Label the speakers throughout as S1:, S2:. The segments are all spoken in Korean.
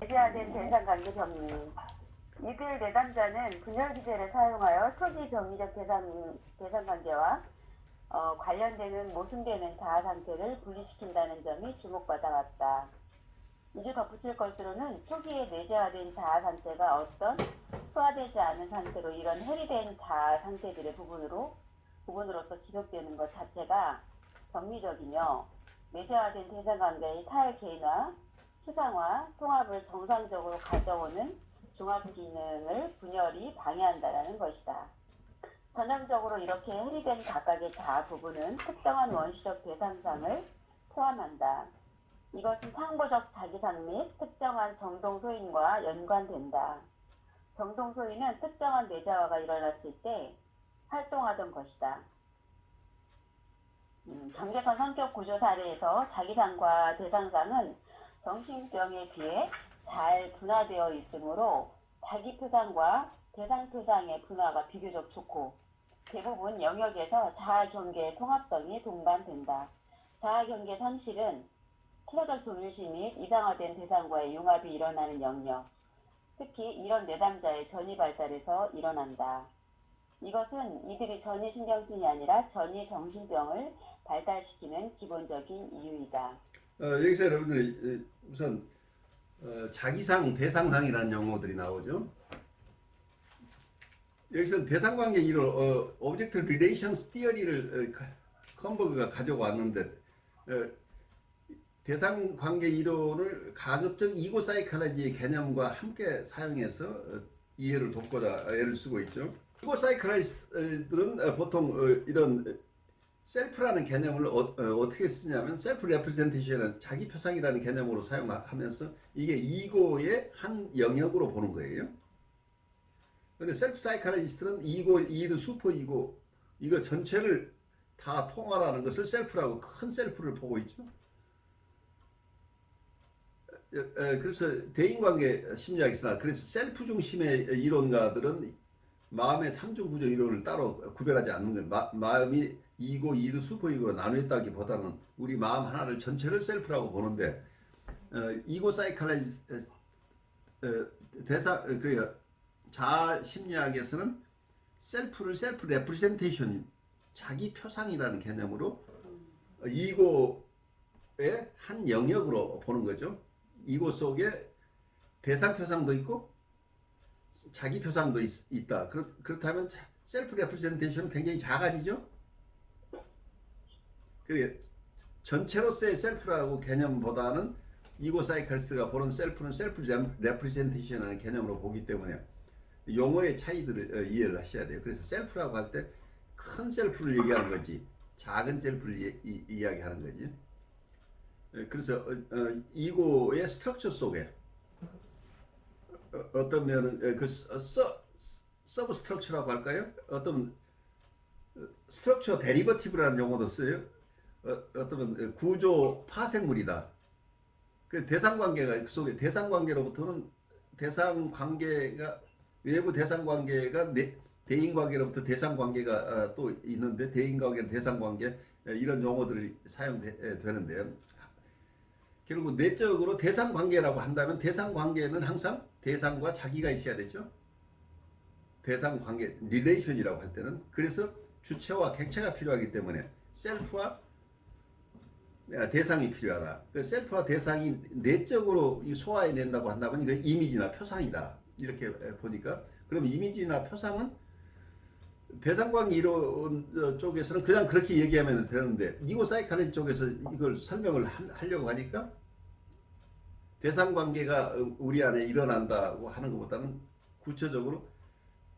S1: 내재화된 대상관계 정리. 이들 내담자는 분열 기제를 사용하여 초기 병리적 대상관계와 관련되는 모순되는 자아 상태를 분리시킨다는 점이 주목받아 왔다. 이제 덧붙일 것으로는 초기에 내재화된 자아 상태가 어떤 소화되지 않은 상태로 이런 해리된 자아 상태들의 부분으로서 지속되는 것 자체가 병리적이며 내재화된 대상관계의 탈개인화, 추상화, 통합을 정상적으로 가져오는 종합 기능을 분열이 방해한다는 것이다. 전형적으로 이렇게 해리된 각각의 자아 부분은 특정한 원시적 대상상을 포함한다. 이것은 상보적 자기상 및 특정한 정동소인과 연관된다. 정동소인은 특정한 내재화가 일어났을 때 활동하던 것이다. 경계선 성격 구조 사례에서 자기상과 대상상은 정신병에 비해 잘 분화되어 있으므로 자기표상과 대상표상의 분화가 비교적 좋고 대부분 영역에서 자아경계의 통합성이 동반된다. 자아경계 상실은 치사적 동일시 및 이상화된 대상과의 융합이 일어나는 영역, 특히 이런 내담자의 전이 발달에서 일어난다. 이것은 이들이 전이신경증이 아니라 전이정신병을 발달시키는 기본적인 이유이다.
S2: 여기서 여러분들이 우선 자기상, 대상상이라는 용어들이 나오죠. 여기서 대상관계 이론, 오브젝트 리레이션스 티어리를 컴버그가 가져왔는데 대상관계 이론을 가급적 이고 사이콜로지의 개념과 함께 사용해서 이해를 돕고자 애를 쓰고 있죠. 이고 사이콜로지들은 보통 이런 셀프라는 개념을 어떻게 쓰냐면 셀프 레프레젠테이션은 자기 표상이라는 개념으로 사용하면서 이게 이고의 한 영역으로 보는 거예요. 근데 셀프 사이콜로지스트는 이고, 이드, 슈퍼 이고 이거 전체를 다 통할하는 것을 셀프라고 큰 셀프를 보고 있죠. 그래서 대인관계 심리학에서나 그래서 셀프 중심의 이론가들은 마음의 삼중 구조 이론을 따로 구별하지 않는 거예요. 마음이 이고, 이드, 슈퍼 이고로 나누었다기보다는 우리 마음 하나를 전체를 셀프라고 보는데 이고 사이콜로지 자아 심리학에서는 셀프를 셀프 레프레젠테이션, 자기 표상이라는 개념으로 이고의 한 영역으로 보는 거죠. 이고 속에 대상 표상도 있고 자기 표상도 있다. 그렇다면 셀프 레프레젠테이션은 굉장히 작아지죠. 전체로서의 셀프라고 개념보다는 이고 사이클스가 보는 셀프는 셀프 레프레젠테이션이라는 개념으로 보기 때문에 용어의 차이들을 이해를 하셔야 돼요. 그래서 셀프라고 할 때 큰 셀프를 얘기하는 거지 작은 셀프를 이야기하는 거지. 그래서 이고의 스트럭처 속에 어떤 면은 그 서브 스트럭처라고 할까요? 어떤 스트럭처 데리버티브라는 용어도 써요. 어떤 구조 파생물이다. 그 대상관계가 그 속에 대상관계로부터는 대상관계가 외부 대상관계가 대인관계로부터 대상관계가 또 있는데 대인관계는 대상관계 이런 용어들이 사용되는데요. 결국 내적으로 대상관계라고 한다면 대상관계는 항상 대상과 자기가 있어야 되죠. 대상관계 릴레이션이라고 할 때는 그래서 주체와 객체가 필요하기 때문에 셀프와 대상이 필요하다. 그 셀프와 대상이 내적으로 소화해낸다고 한다면 이거 이미지나 표상이다. 이렇게 보니까 그럼 이미지나 표상은 대상관계 이론 쪽에서는 그냥 그렇게 얘기하면 되는데 이고 사이콜로지 쪽에서 이걸 설명을 하려고 하니까 대상관계가 우리 안에 일어난다고 하는 것보다는 구체적으로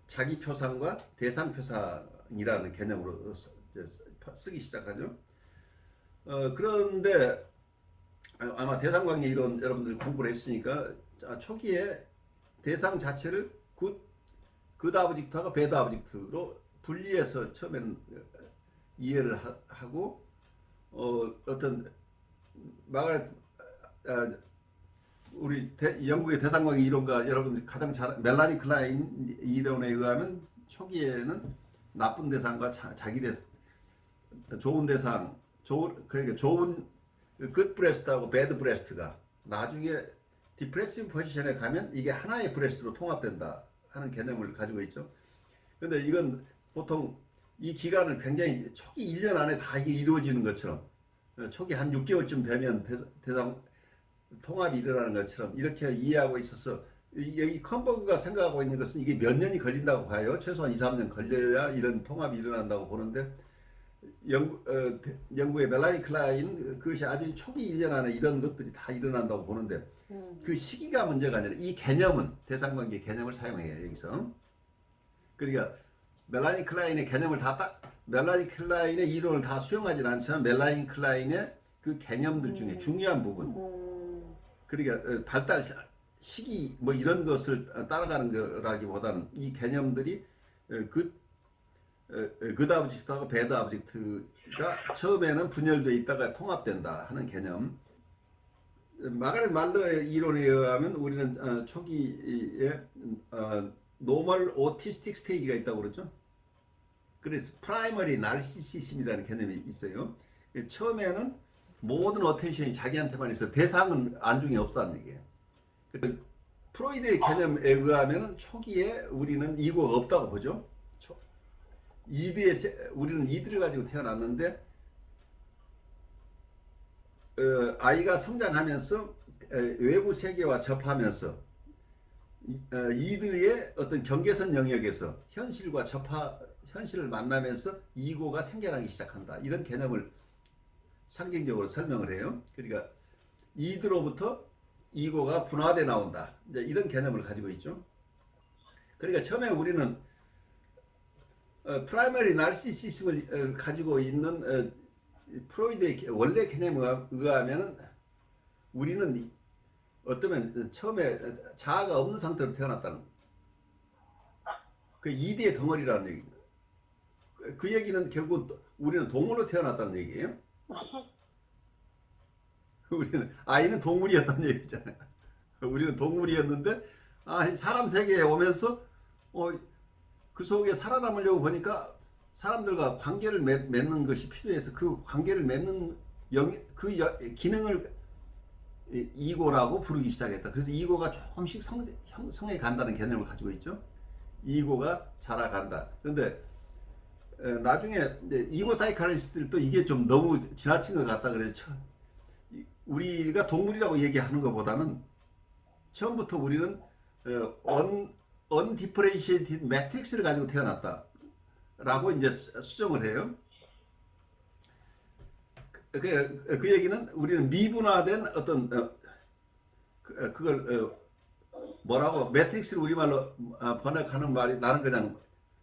S2: 자기 표상과 대상 표상이라는 개념으로 쓰기 시작하죠. 그런데 아마 대상관계 이론 여러분들 공부를 했으니까 초기에 대상 자체를 굿 아브젝트하고 배드 아브젝트로 분리해서 처음에는 이해를 하고 어떤 마가렛 우리 영국의 대상관계 이론가 여러분들 가장 잘 멜라니 클라인 이론에 의하면 초기에는 나쁜 대상과 자기 대상 좋은 대상 그러니까 좋은 굿 브레스트하고 배드 브레스트가 나중에 디프레시브 포지션에 가면 이게 하나의 브레스트로 통합된다 하는 개념을 가지고 있죠. 근데 이건 보통 이 기간을 굉장히 초기 1년 안에 다 이게 이루어지는 것처럼 초기 한 6개월쯤 되면 대상 통합이 일어나는 것처럼 이렇게 이해하고 있어서 여기 컴버그가 생각하고 있는 것은 이게 몇 년이 걸린다고 봐요. 최소한 2, 3년 걸려야 이런 통합이 일어난다고 보는데 영국의 멜라니 클라인 그것이 아주 초기 1년 안에 이런 것들이 다 일어난다고 보는데 그 시기가 문제가 아니라 이 개념은 대상관계 개념을 사용해요. 여기서. 그러니까 멜라니 클라인의 개념을 멜라니 클라인의 이론을 다 수용하지는 않지만 멜라니 클라인의 그 개념들 중에 중요한 부분 그러니까 발달 시기 뭐 이런 것을 따라가는 거라기보다는 이 개념들이 good object하고 bad object가 처음에는 분열되어 있다가 통합된다 하는 개념. 마가렛 말러의 이론에 의하면 우리는 초기에 normal autistic stage가 있다고 그러죠. 그래서 primary narcissism이라는 개념이 있어요. 처음에는 모든 어텐션이 자기한테만 있어 대상은 안중에 없다는 얘기예요. 프로이드의 개념에 의하면 초기에 우리는 이고가 없다고 보죠. 우리는 이드를 가지고 태어났는데 아이가 성장하면서 외부 세계와 접하면서 이드의 어떤 경계선 영역에서 현실을 만나면서 이고가 생겨나기 시작한다. 이런 개념을 상징적으로 설명을 해요. 그러니까 이드로부터 이고가 분화돼 나온다. 이제 이런 개념을 가지고 있죠. 그러니까 처음에 우리는 프라이머리 나르시시즘을 가지고 있는 프로이드의 원래 개념에 의하면 우리는 어쩌면 처음에 자아가 없는 상태로 태어났다는 그 이드의 덩어리라는 얘기입니다. 그 얘기는 결국 우리는 동물로 태어났다는 얘기예요. 우리는 아이는 동물이었다는 얘기잖아요. 우리는 동물이었는데 사람 세계에 오면서 그 속에 살아남으려고 보니까 사람들과 관계를 맺는 것이 필요해서 그 관계를 맺는 기능을 이고라고 부르기 시작했다. 그래서 이고가 조금씩 형성해 간다는 개념을 가지고 있죠. 이고가 자라간다. 그런데 나중에 이고 사이칼리스트들도 이게 좀 너무 지나친 것 같다 그래서 우리가 동물이라고 얘기하는 것보다는 처음부터 우리는 undifferentiated matrix를 가지고 태어났다 라고 이제 수정을 해요. 그 얘기는 우리는 미분화된 어떤 그걸 뭐라고 매트릭스를 우리말로 번역하는 말이 나는 그냥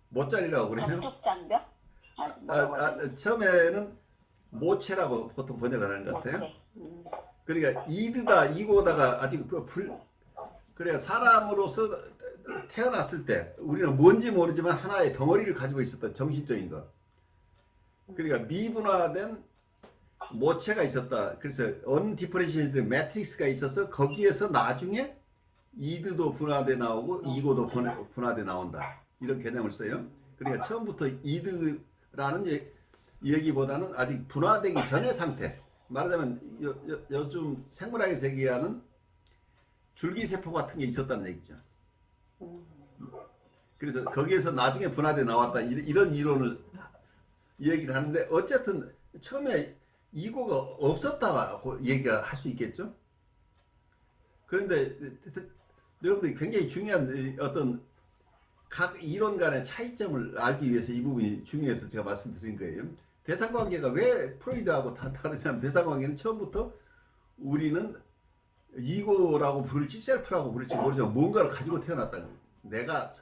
S2: 모짜리라고 그래요.
S1: 장벽?
S2: 처음에는 모체라고 보통 번역을 하는 것 같아요. 그러니까 이드다 이고다가 아직 그래 사람으로서 태어났을 때 우리는 뭔지 모르지만 하나의 덩어리를 가지고 있었던 정신적인 것. 그러니까 미분화된 모체가 있었다. 그래서 언디퍼렌시에이티드 매트릭스가 있어서 거기에서 나중에 이드도 분화돼 나오고 이고도 분화돼 나온다. 이런 개념을 써요. 그러니까 처음부터 이드라는 얘기보다는 아직 분화되기 전의 상태. 말하자면 요즘 생물학에서 얘기하는 줄기세포 같은 게 있었다는 얘기죠. 그래서 거기에서 나중에 분화돼 나왔다. 이런 이론을 얘기를 하는데 어쨌든 처음에 이고가 없었다고 얘기가 할 수 있겠죠. 그런데 여러분들이 굉장히 중요한 어떤 각 이론 간의 차이점을 알기 위해서 이 부분이 중요해서 제가 말씀드린 거예요. 대상관계가 왜 프로이드하고 다르냐면 대상관계는 처음부터 우리는 이고라고 부를지 셀프라고 부를지 모르지만 뭔가를 가지고 태어났다는 거예요. 내가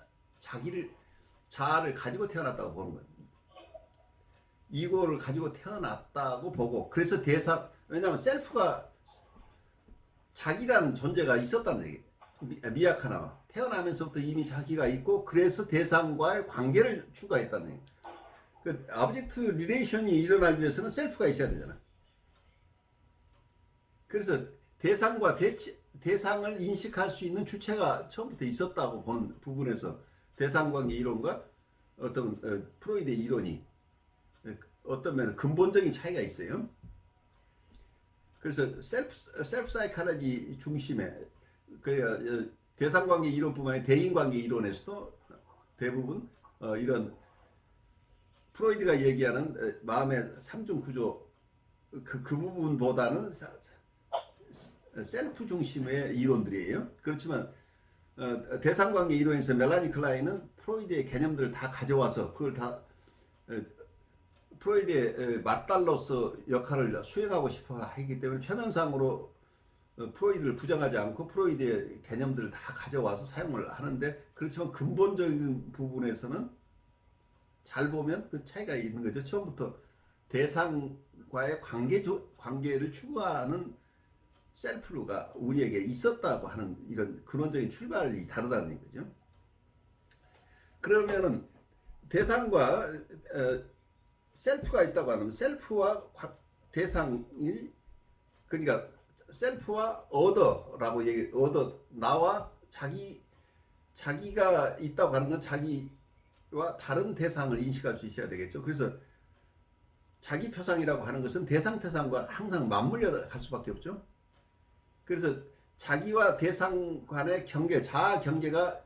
S2: 자아를 가지고 태어났다고 보는 거예요. 이고를 가지고 태어났다고 보고 그래서 왜냐하면 셀프가 자기라는 존재가 있었다는 얘기예요. 미약하나마 태어나면서부터 이미 자기가 있고 그래서 대상과의 관계를 추구했다는 얘기예요. 그 오브젝트 리레이션이 일어나기 위해서는 셀프가 있어야 되잖아. 그래서 대상을 인식할 수 있는 주체가 처음부터 있었다고 보는 부분에서 대상관계 이론과 어떤 프로이드의 이론이 어떤 면은 근본적인 차이가 있어요. 그래서 셀프 사이칼로지 중심의 그 대상관계 이론뿐만 아니라 대인관계 이론에서도 대부분 이런 프로이드가 얘기하는 마음의 삼중 구조 그 부분보다는 셀프 중심의 이론들이에요. 그렇지만 대상관계 이론에서 멜라니 클라인은 프로이드의 개념들을 다 가져와서 그걸 다 프로이드의 맞달로서 역할을 수행하고 싶어 하기 때문에 표면상으로 프로이드를 부정하지 않고 프로이드의 개념들을 다 가져와서 사용을 하는데, 그렇지만 근본적인 부분에서는 잘 보면 그 차이가 있는 거죠. 처음부터 대상과의 관계를 추구하는 셀프가 우리에게 있었다고 하는 이런 근원적인 출발이 다르다는 거죠. 그러면은 대상과 셀프가 있다고 하면 셀프와 대상이, 그러니까 셀프와 어더라고 어더, 나와 자기가 있다고 하는 건 자기와 다른 대상을 인식할 수 있어야 되겠죠. 그래서 자기 표상이라고 하는 것은 대상 표상과 항상 맞물려 갈 수밖에 없죠. 그래서 자기와 대상 간의 경계, 자아 경계가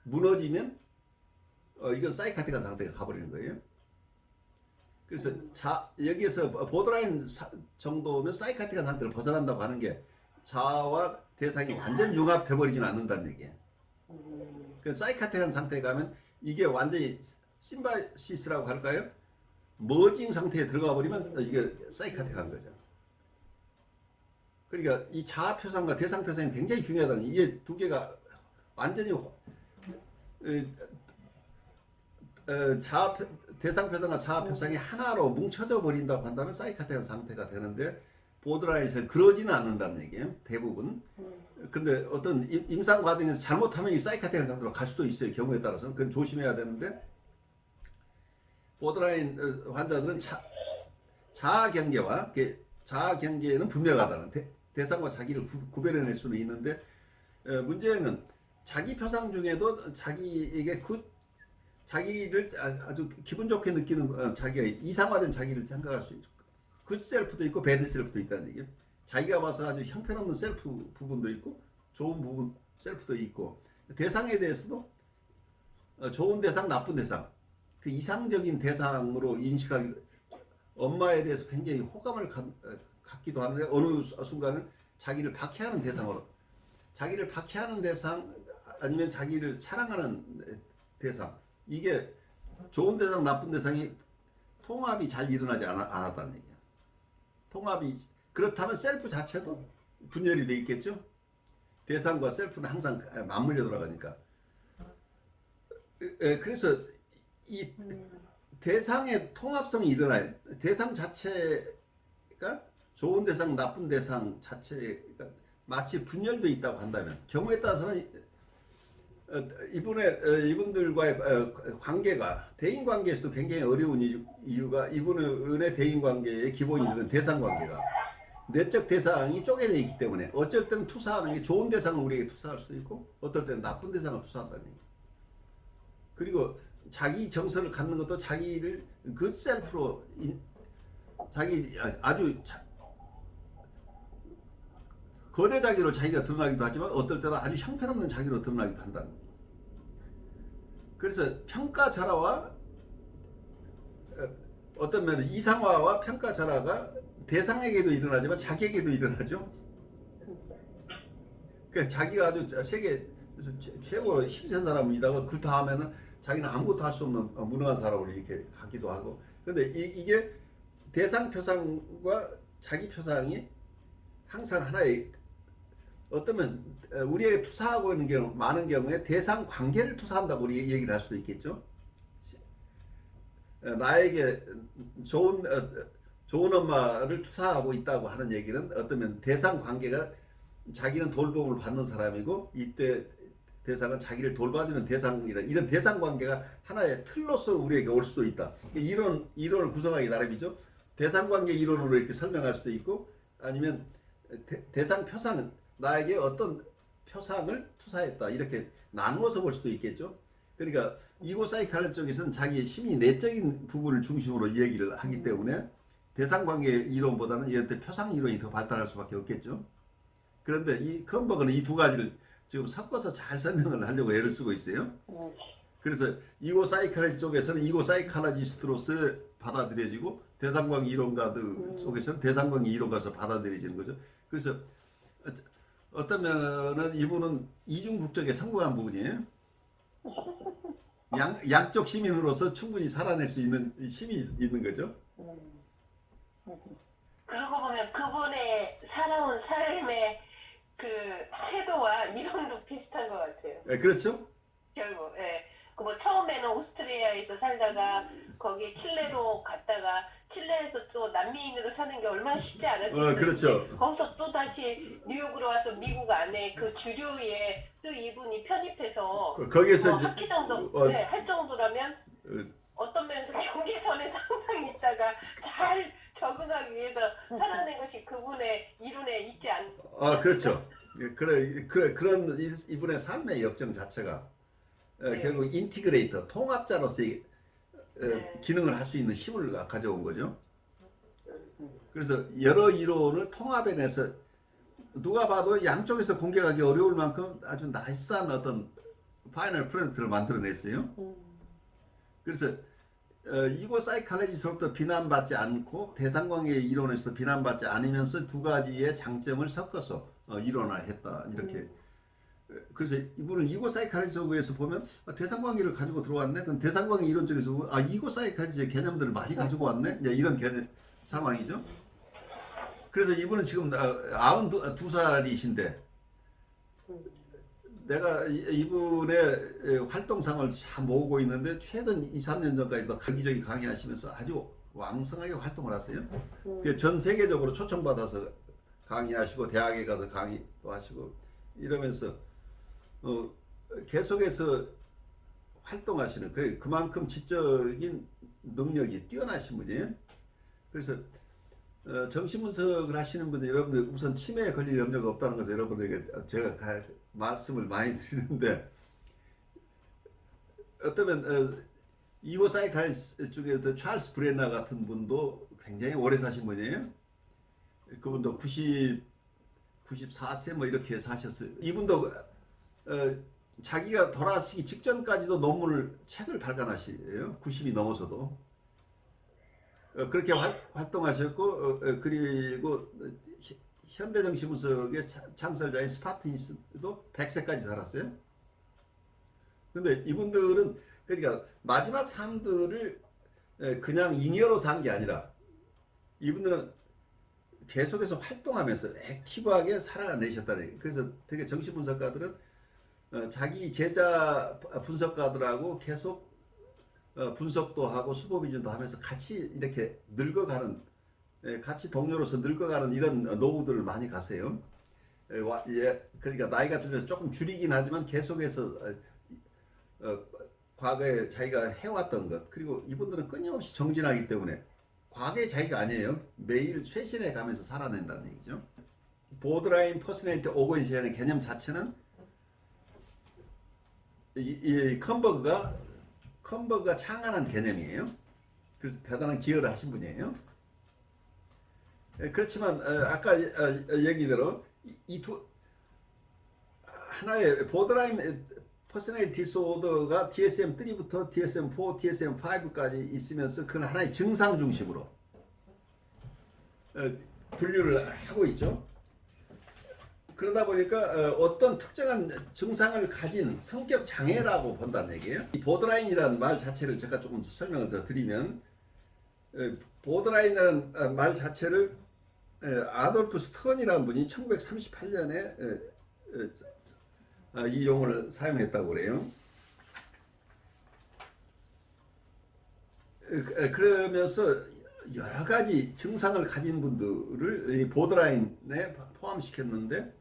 S2: 무너지면 이건 사이카틱한 상태가 가버리는 거예요. 그래서 여기에서 보드라인 정도면 사이카틱한 상태를 벗어난다고 하는 게 자아와 대상이 완전 융합돼 버리지는 않는다는 얘기예요. 그 사이카틱한 상태에 가면 이게 완전히 심바시스라고 할까요? 머징 상태에 들어가 버리면 이게 사이카틱한 거죠. 그러니까 이 자아 표상과 대상 표상이 굉장히 중요하다는, 이게 두 개가 완전히 대상 표상과 자아 표상이 하나로 뭉쳐져 버린다고 한다면 사이카틱한 상태가 되는데, 보드라인에서 그러지는 않는다는 얘기예요. 대부분. 그런데 어떤 임상 과정에서 잘못하면 이 사이카틱한 상태로 갈 수도 있어요. 경우에 따라서는. 그건 조심해야 되는데, 보드라인 환자들은 자아 경계와 자아 경계는 분명하다는, 대상과 자기를 구별해낼 수는 있는데, 문제는 자기 표상 중에도 자기에게 자기를 아주 기분 좋게 느끼는 자기가 이상화된 자기를 생각할 수 있고, 굿 셀프도 있고 배드 셀프도 있다는 얘기예요. 자기가 봐서 아주 형편없는 셀프 부분도 있고 좋은 부분 셀프도 있고, 대상에 대해서도 좋은 대상, 나쁜 대상, 그 이상적인 대상으로 인식하기, 엄마에 대해서 굉장히 호감을 갖기도 하는데 어느 순간은 자기를 박해하는 대상으로, 자기를 박해하는 대상 아니면 자기를 사랑하는 대상, 이게 좋은 대상, 나쁜 대상이 통합이 잘 일어나지 않았다는 얘기예요. 통합이 그렇다면 셀프 자체도 분열이 돼 있겠죠. 대상과 셀프는 항상 맞물려 돌아가니까. 그래서 이 대상의 통합성이 일어나요. 대상 자체가 좋은 대상, 나쁜 대상 자체가 마치 분열돼 있다고 한다면, 경우에 따라서는 이분들과의 관계가 대인 관계에서도 굉장히 어려운 이유가, 이분의 대인 관계의 기본이 되는 대상 관계가 내적 대상이 쪼개져 있기 때문에, 어쩔 때는 투사하는 게 좋은 대상을 우리에게 투사할 수도 있고, 어떨 때는 나쁜 대상을 투사한다는 얘기. 그리고 자기 정서를 갖는 것도 자기를 그 셀프로, 자기 아주 거대 자기로 자기가 드러나기도 하지만 어떨 때는 아주 형편없는 자기로 드러나기도 한다는 거예요. 그래서 평가절하와 어떤 면은 이상화와 평가절하가 대상에게도 일어나지만 자기에게도 일어나죠. 그러니까 자기가 아주 세계에서 최고로 힘센 사람이다가 그 다음에는 자기는 아무것도 할 수 없는 무능한 사람으로 이렇게 가기도 하고. 근데 이게 대상 표상과 자기 표상이 항상 하나의, 어쩌면 우리에게 투사하고 있는 경우, 많은 경우에 대상 관계를 투사한다고 우리 얘기를 할 수도 있겠죠. 나에게 좋은 엄마를 투사하고 있다고 하는 얘기는, 어쩌면 대상 관계가 자기는 돌봄을 받는 사람이고 이때 대상은 자기를 돌봐주는 대상이라, 이런 대상 관계가 하나의 틀로서 우리에게 올 수도 있다. 이론을 구성하기 나름이죠. 대상 관계 이론으로 이렇게 설명할 수도 있고, 아니면 대상 표상은 나에게 어떤 표상을 투사했다, 이렇게 나누어서 볼 수도 있겠죠. 그러니까 이고 사이칼 쪽에서는 자기의 심리 내적인 부분을 중심으로 얘기를 하기 때문에 대상관계 이론보다는 이런 표상 이론이 더 발달할 수밖에 없겠죠. 그런데 이 컨버그는 이 두 가지를 지금 섞어서 잘 설명을 하려고 애를 쓰고 있어요. 그래서 이고 사이칼라지 쪽에서는 이고 사이칼라지스트로서 받아들여지고 대상광 이론가들 속에서는 대상광 이론가서 받아들여지는 거죠. 그래서 어떤 면은 이분은 이중 국적에 성공한 부분이에요. 양쪽 시민으로서 충분히 살아낼 수 있는 힘이 있는 거죠.
S3: 그러고 보면 그분의 살아온 삶의 그 태도와 이론도 비슷한 것 같아요.
S2: 예, 그렇죠?
S3: 결국, 예. 그 뭐 처음에는 오스트리아에서 살다가 거기 칠레로 갔다가 칠레에서 또 난민으로 사는 게 얼마나 쉽지 않았겠어요.
S2: 그렇죠.
S3: 거기서 또 다시 뉴욕으로 와서 미국 안에 그 주류에 또 이분이 편입해서
S2: 거기에서
S3: 뭐
S2: 이제
S3: 학기 정도 네, 할 정도라면 어떤 면에서 경계선에 상상 있다가 잘 적응하기 위해서 살아낸 것이 그분의 이론에 있지 않.
S2: 그렇죠. 예, 그런 이분의 삶의 역정 자체가
S3: 네.
S2: 결국 인티그레이터, 통합자로서의
S3: 네.
S2: 기능을 할 수 있는 힘을 가져온 거죠. 그래서 여러 이론을 통합해내서 누가 봐도 양쪽에서 공격하기 어려울 만큼 아주 나이스한 어떤 파이널 프로젝트를 만들어냈어요. 그래서 이고 사이칼라지로부터 비난받지 않고 대상광의 이론에서 비난받지 않으면서 두 가지의 장점을 섞어서 이론화했다 이렇게. 그래서 이분은 이고 사이칼라지에서 보면 대상광의를 가지고 들어왔네. 그럼 대상광의 이론 쪽에서 보면 이고 사이칼라지의 개념들을 많이 가지고 왔네. 이런 개념 상황이죠. 그래서 이분은 지금 92살이신데 내가 이분의 활동상을 참 모으고 있는데 최근 2, 3년 전까지도 여기저기 강의하시면서 아주 왕성하게 활동을 하세요. 전 세계적으로 초청받아서 강의하시고 대학에 가서 강의도 하시고 이러면서 계속해서 활동하시는 그만큼 지적인 능력이 뛰어나신 분이에요. 그래서 정신분석을 하시는 분들 여러분들 우선 치매에 걸릴 염려가 없다는 것을 여러분에게 제가 말씀을 많이 드리는데 어쩌면 이고 사이칼리스트 중에 찰스 브레나 같은 분도 굉장히 오래 사신 분이에요. 그분도 94세 뭐 이렇게 사셨어요. 이분도 자기가 돌아가시기 직전까지도 책을 발간하시에요. 90이 넘어서도. 그렇게 활동하셨고 그리고 현대정신분석의 창설자인 스파티니스도 100세까지 살았어요. 근데 이분들은 그러니까 마지막 삶들을 그냥 잉여로 산 게 아니라 이분들은 계속해서 활동하면서 액티브하게 살아내셨다는 얘기예요. 그래서 되게 정신분석가들은 자기 제자 분석가들하고 계속 분석도 하고 수보비전도 하면서 같이 이렇게 늙어가는, 같이 동료로서 늙어가는 이런 노후들을 많이 가세요. 그러니까 나이가 들면서 조금 줄이긴 하지만 계속해서 과거에 자기가 해왔던 것, 그리고 이분들은 끊임없이 정진하기 때문에 과거의 자기가 아니에요. 매일 쇄신해 가면서 살아낸다는 얘기죠. 보드라인 퍼스널리티 오거니션의 개념 자체는 이 컨버그가 창안한 개념이에요. 그래서 대단한 기여를 하신 분이에요. 그렇지만 아까 얘기대로 이 하나의 보드라인 퍼스널리티 디스오더가 DSM-3부터 DSM-4, DSM-5까지 있으면서 그건 하나의 증상 중심으로 분류를 하고 있죠. 그러다 보니까 어떤 특정한 증상을 가진 성격 장애라고 본다는 얘기예요. 이 보드라인이라는 말 자체를 제가 조금 설명을 더 드리면 보드라인이라는 말 자체를 아돌프 스턴이라는 분이 1938년에 이 용어를 사용했다고 그래요. 그러면서 여러 가지 증상을 가진 분들을 이 보드라인에 포함시켰는데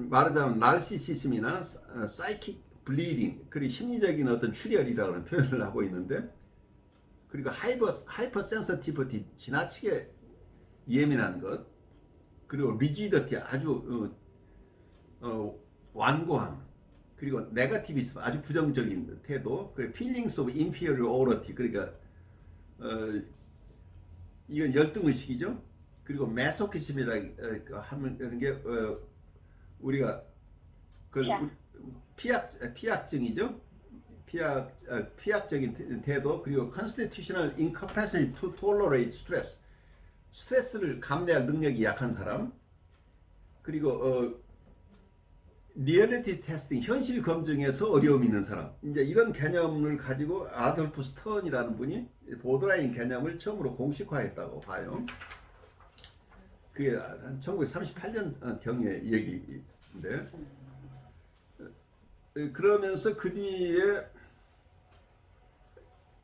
S2: 말하자면 나르시시즘이나 사이킥 블리딩, 그리고 심리적인 어떤 출혈이라는 표현을 하고 있는데, 그리고 하이퍼 센서티비티, 지나치게 예민한 것, 그리고 리지더티, 아주 완고함, 그리고 네거티비즘, 아주 부정적인 태도, 그리고 feelings of inferiority, 그러니까 이건 열등의식이죠. 그리고 메소키즘이라 하는 게 우리가 그 피약증이죠. 피약적인 태도. 그리고 constitutional incapacity to tolerate stress. 스트레스를 감내할 능력이 약한 사람. 그리고 리얼리티 테스팅, 현실 검증에서 어려움이 있는 사람. 이제 이런 개념을 가지고 아돌프 스턴이라는 분이 보드라인 개념을 처음으로 공식화했다고 봐요. 그게 한 1938년 경의 얘기인데, 그러면서 그 뒤에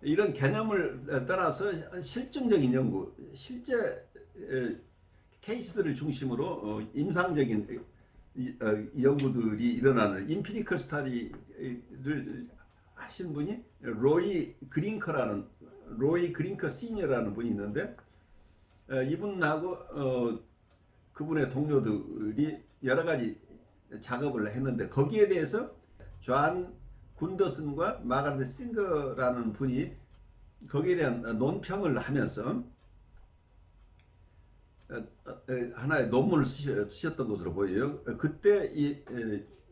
S2: 이런 개념을 떠나서 실증적인 연구, 실제 케이스들을 중심으로 임상적인 연구들이 일어나는 임피리컬 스타디를 하신 분이 로이 그링커 시니어라는 분이 있는데, 이분하고 그분의 동료들이 여러 가지 작업을 했는데, 거기에 대해서 존 군더슨과 마가렛 싱거라는 분이 거기에 대한 논평을 하면서 하나의 논문을 쓰셨던 것으로 보여요. 그때 이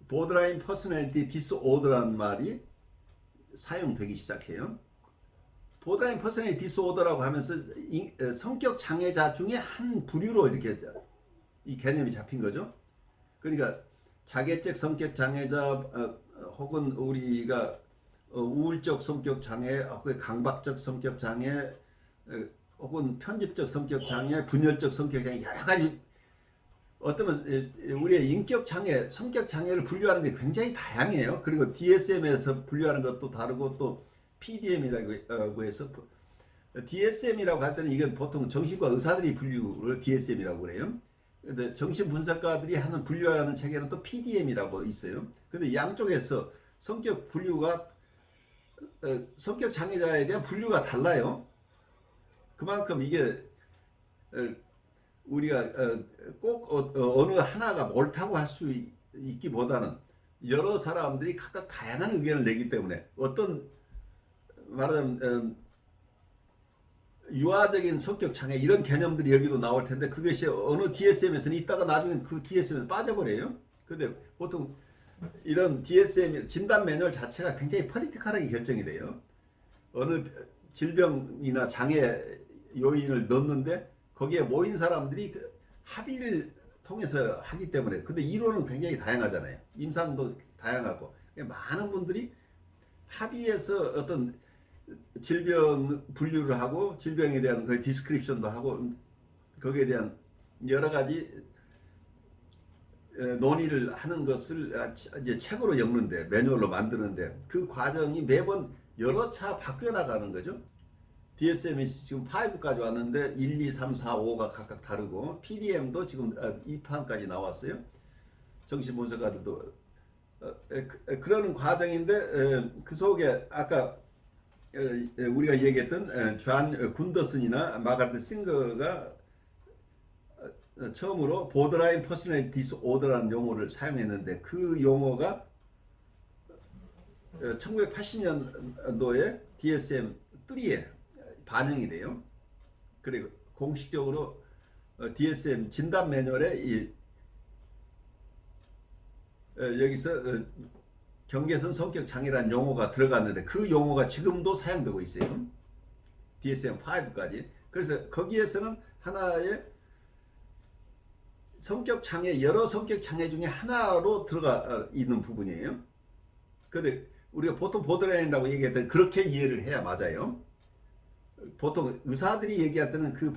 S2: 보드라인 퍼스널리티 디스오더라는 말이 사용되기 시작해요. 보드라인 퍼스널리티 디스오더라고 하면서 성격 장애자 중에 한 부류로 이렇게 이 개념이 잡힌 거죠. 그러니까 자개적 성격 장애자, 혹은 우리가 우울적 성격 장애, 혹은 강박적 성격 장애, 혹은 편집적 성격 장애, 분열적 성격 장애, 여러 가지 어쩌면 우리의 인격 장애, 성격 장애를 분류하는 게 굉장히 다양해요. 그리고 DSM에서 분류하는 것도 다르고, 또 PDM이라고 해서, DSM이라고 할 때는 이건 보통 정신과 의사들이 분류를 DSM이라고 그래요. 근데 정신분석가들이 하는 분류하는 체계는 또 PDM이라고 있어요. 근데 양쪽에서 성격 분류가 성격 장애자에 대한 분류가 달라요. 그만큼 이게 우리가 꼭 어느 하나가 옳다고 할 수 있기보다는 여러 사람들이 각각 다양한 의견을 내기 때문에, 어떤 말하자면 유아적인 성격 장애 이런 개념들이 여기도 나올 텐데, 그것이 어느 DSM에서는 있다가 나중에 그 DSM에서 빠져버려요. 근데 보통 이런 DSM 진단 매뉴얼 자체가 굉장히 폴리티컬하게 결정이 돼요. 어느 질병이나 장애 요인을 넣는데 거기에 모인 사람들이 합의를 통해서 하기 때문에. 근데 이론은 굉장히 다양하잖아요. 임상도 다양하고, 많은 분들이 합의해서 어떤 질병 분류를 하고, 질병에 대한 그 디스크립션도 하고, 거기에 대한 여러 가지 논의를 하는 것을 이제 책으로 엮는데, 매뉴얼로 만드는데, 그 과정이 매번 여러 차 바뀌어 나가는 거죠. DSM이 지금 5까지 왔는데 1, 2, 3, 4, 5가 각각 다르고, PDM도 지금 2판까지 나왔어요. 정신분석가들도 그러는 과정인데, 그 속에 아까 우리가 얘기했던 존 군더슨이나 마가렛 싱거가 처음으로 보드라인 퍼스널리티 디스오더라는 용어를 사용했는데, 그 용어가 1980년도에 DSM-3에 반영이 돼요. 그리고 공식적으로 DSM 진단 매뉴얼에 여기서 경계선 성격 장애라는 용어가 들어갔는데, 그 용어가 지금도 사용되고 있어요. DSM-5까지. 그래서 거기에서는 하나의 성격 장애, 여러 성격 장애 중에 하나로 들어가 있는 부분이에요. 근데 우리가 보통 보드라인이라고 얘기할 때 그렇게 이해를 해야 맞아요. 보통 의사들이 얘기할 때는 그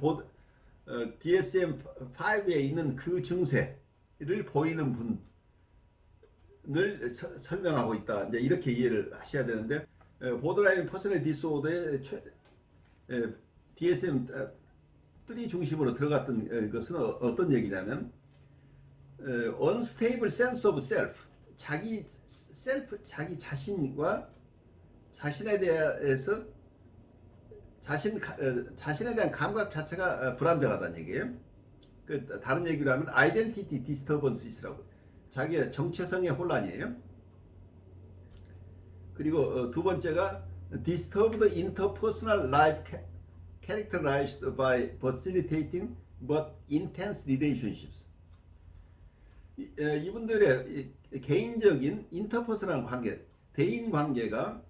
S2: DSM-5에 있는 그 증세를 보이는 분을 설명하고 있다, 이제 이렇게 이해를 하셔야 되는데, 보드라인 퍼스널리티 디스오더의 DSM-3 중심으로 들어갔던 것은 어떤 얘기냐면, unstable sense of self, 자기 자신과 자신에 대해서 자신에 대한 감각 자체가 불안정하다는 얘기예요. 다른 얘기로 하면 identity disturbance라고, 자기의 정체성의 혼란이에요. 그리고 두 번째가 disturbed interpersonal life characterized by facilitating but intense relationships. 이분들의 개인적인 인터퍼스널 관계, 대인 관계가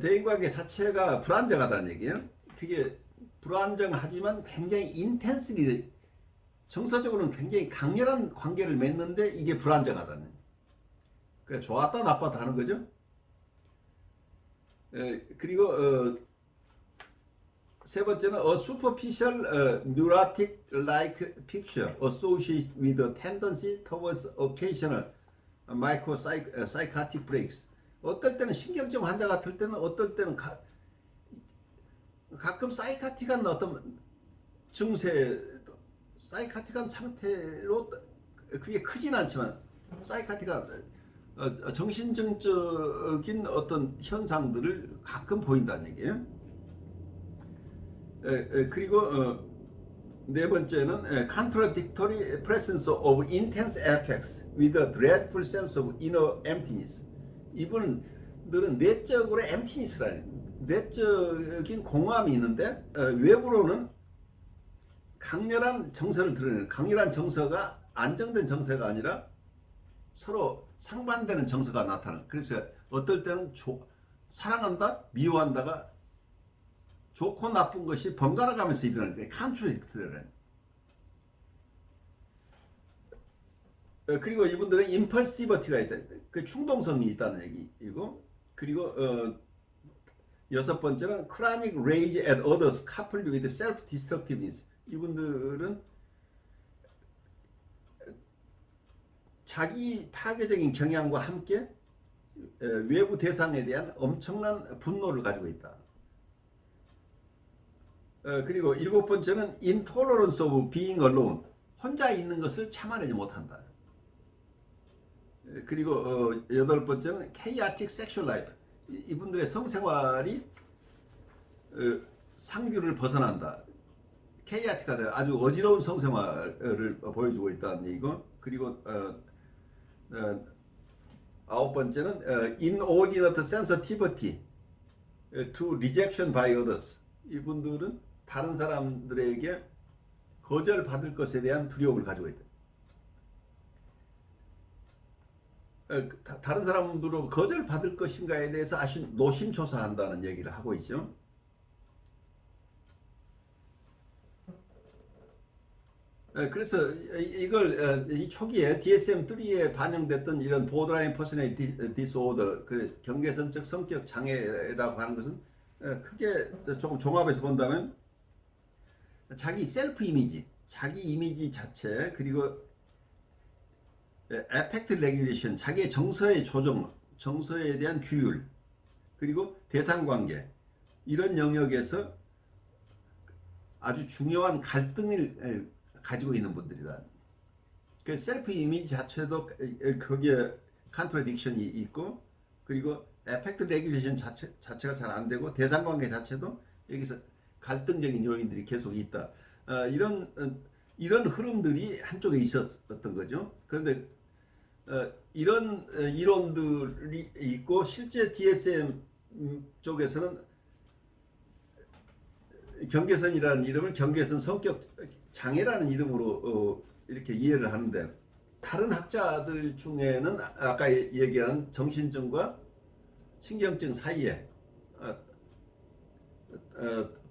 S2: 대인 관계 자체가 불안정하다는 얘기예요. 그게 불안정하지만 굉장히 인텐스리 정서적으로는 굉장히 강렬한 관계를 맺는데 이게 불안정하다는 얘기예요. 그러니까 좋았다 나빴다 하는 거죠. 그리고 세 번째는 a superficial neurotic-like picture associated with a tendency towards occasional psychotic breaks. 어떨 때는 신경증 환자 같을 때는 어떨 때는 가끔 사이카틱한 어떤 증세, 사이카틱한 상태로 그게 크진 않지만 사이카틱한 정신증적인 어떤 현상들을 가끔 보인다는 얘기예요. 그리고 네 번째는 contradictory presence of intense affects with a dreadful sense of inner emptiness. 이분들은 내적으로 emptiness라는 내적인 공허함이 있는데 외부로는 강렬한 정서를 드러내는 강렬한 정서가 안정된 정서가 아니라 서로 상반되는 정서가 나타나는. 그래서 어떨 때는 사랑한다, 미워한다가 좋고 나쁜 것이 번갈아 가면서 일어나는 게 컨트라딕트라는. 그리고 이분들은 임펄시버티가 있다. 그 충동성이 있다는 얘기이고, 그리고 여섯 번째는 chronic rage at others coupled with self-destructiveness. 이분들은 자기 파괴적인 경향과 함께 외부 대상에 대한 엄청난 분노를 가지고 있다. 그리고 일곱 번째는 intolerance of being alone. 혼자 있는 것을 참아내지 못한다. 그리고 여덟 번째는 chaotic sexual life. 이분들의 성생활이 상규를 벗어난다. chaotic하다. 아주 어지러운 성생활을 보여주고 있다는 얘기고. 그리고 아홉 번째는 inordinate sensitivity to rejection by others. 이분들은 다른 사람들에게 거절받을 것에 대한 두려움을 가지고 있다. 다른 사람들로 거절받을 것인가에 대해서 아주 노심초사한다는 얘기를 하고 있죠. 그래서 이걸 이 초기에 DSM-3에 반영됐던 이런 보더라인 퍼스널리티 디스오더, 경계선적 성격 장애라고 하는 것은 크게 조금 종합해서 본다면 자기 셀프 이미지, 자기 이미지 자체, 그리고 에펙트 레귤레이션, 자기의 정서의 조정, 정서에 대한 규율, 그리고 대상관계, 이런 영역에서 아주 중요한 갈등을 가지고 있는 분들이다. 그 셀프 이미지 자체도 거기에 컨트라딕션이 있고, 그리고 에펙트 레귤레이션 자체가 잘 안 되고, 대상관계 자체도 여기서 갈등적인 요인들이 계속 있다. 이런 흐름들이 한쪽에 있었던 거죠. 그런데 이런 이론들이 있고, 실제 DSM 쪽에서는 경계선이라는 이름을 경계선 성격 장애라는 이름으로 이렇게 이해를 하는데, 다른 학자들 중에는 아까 얘기한 정신증과 신경증 사이에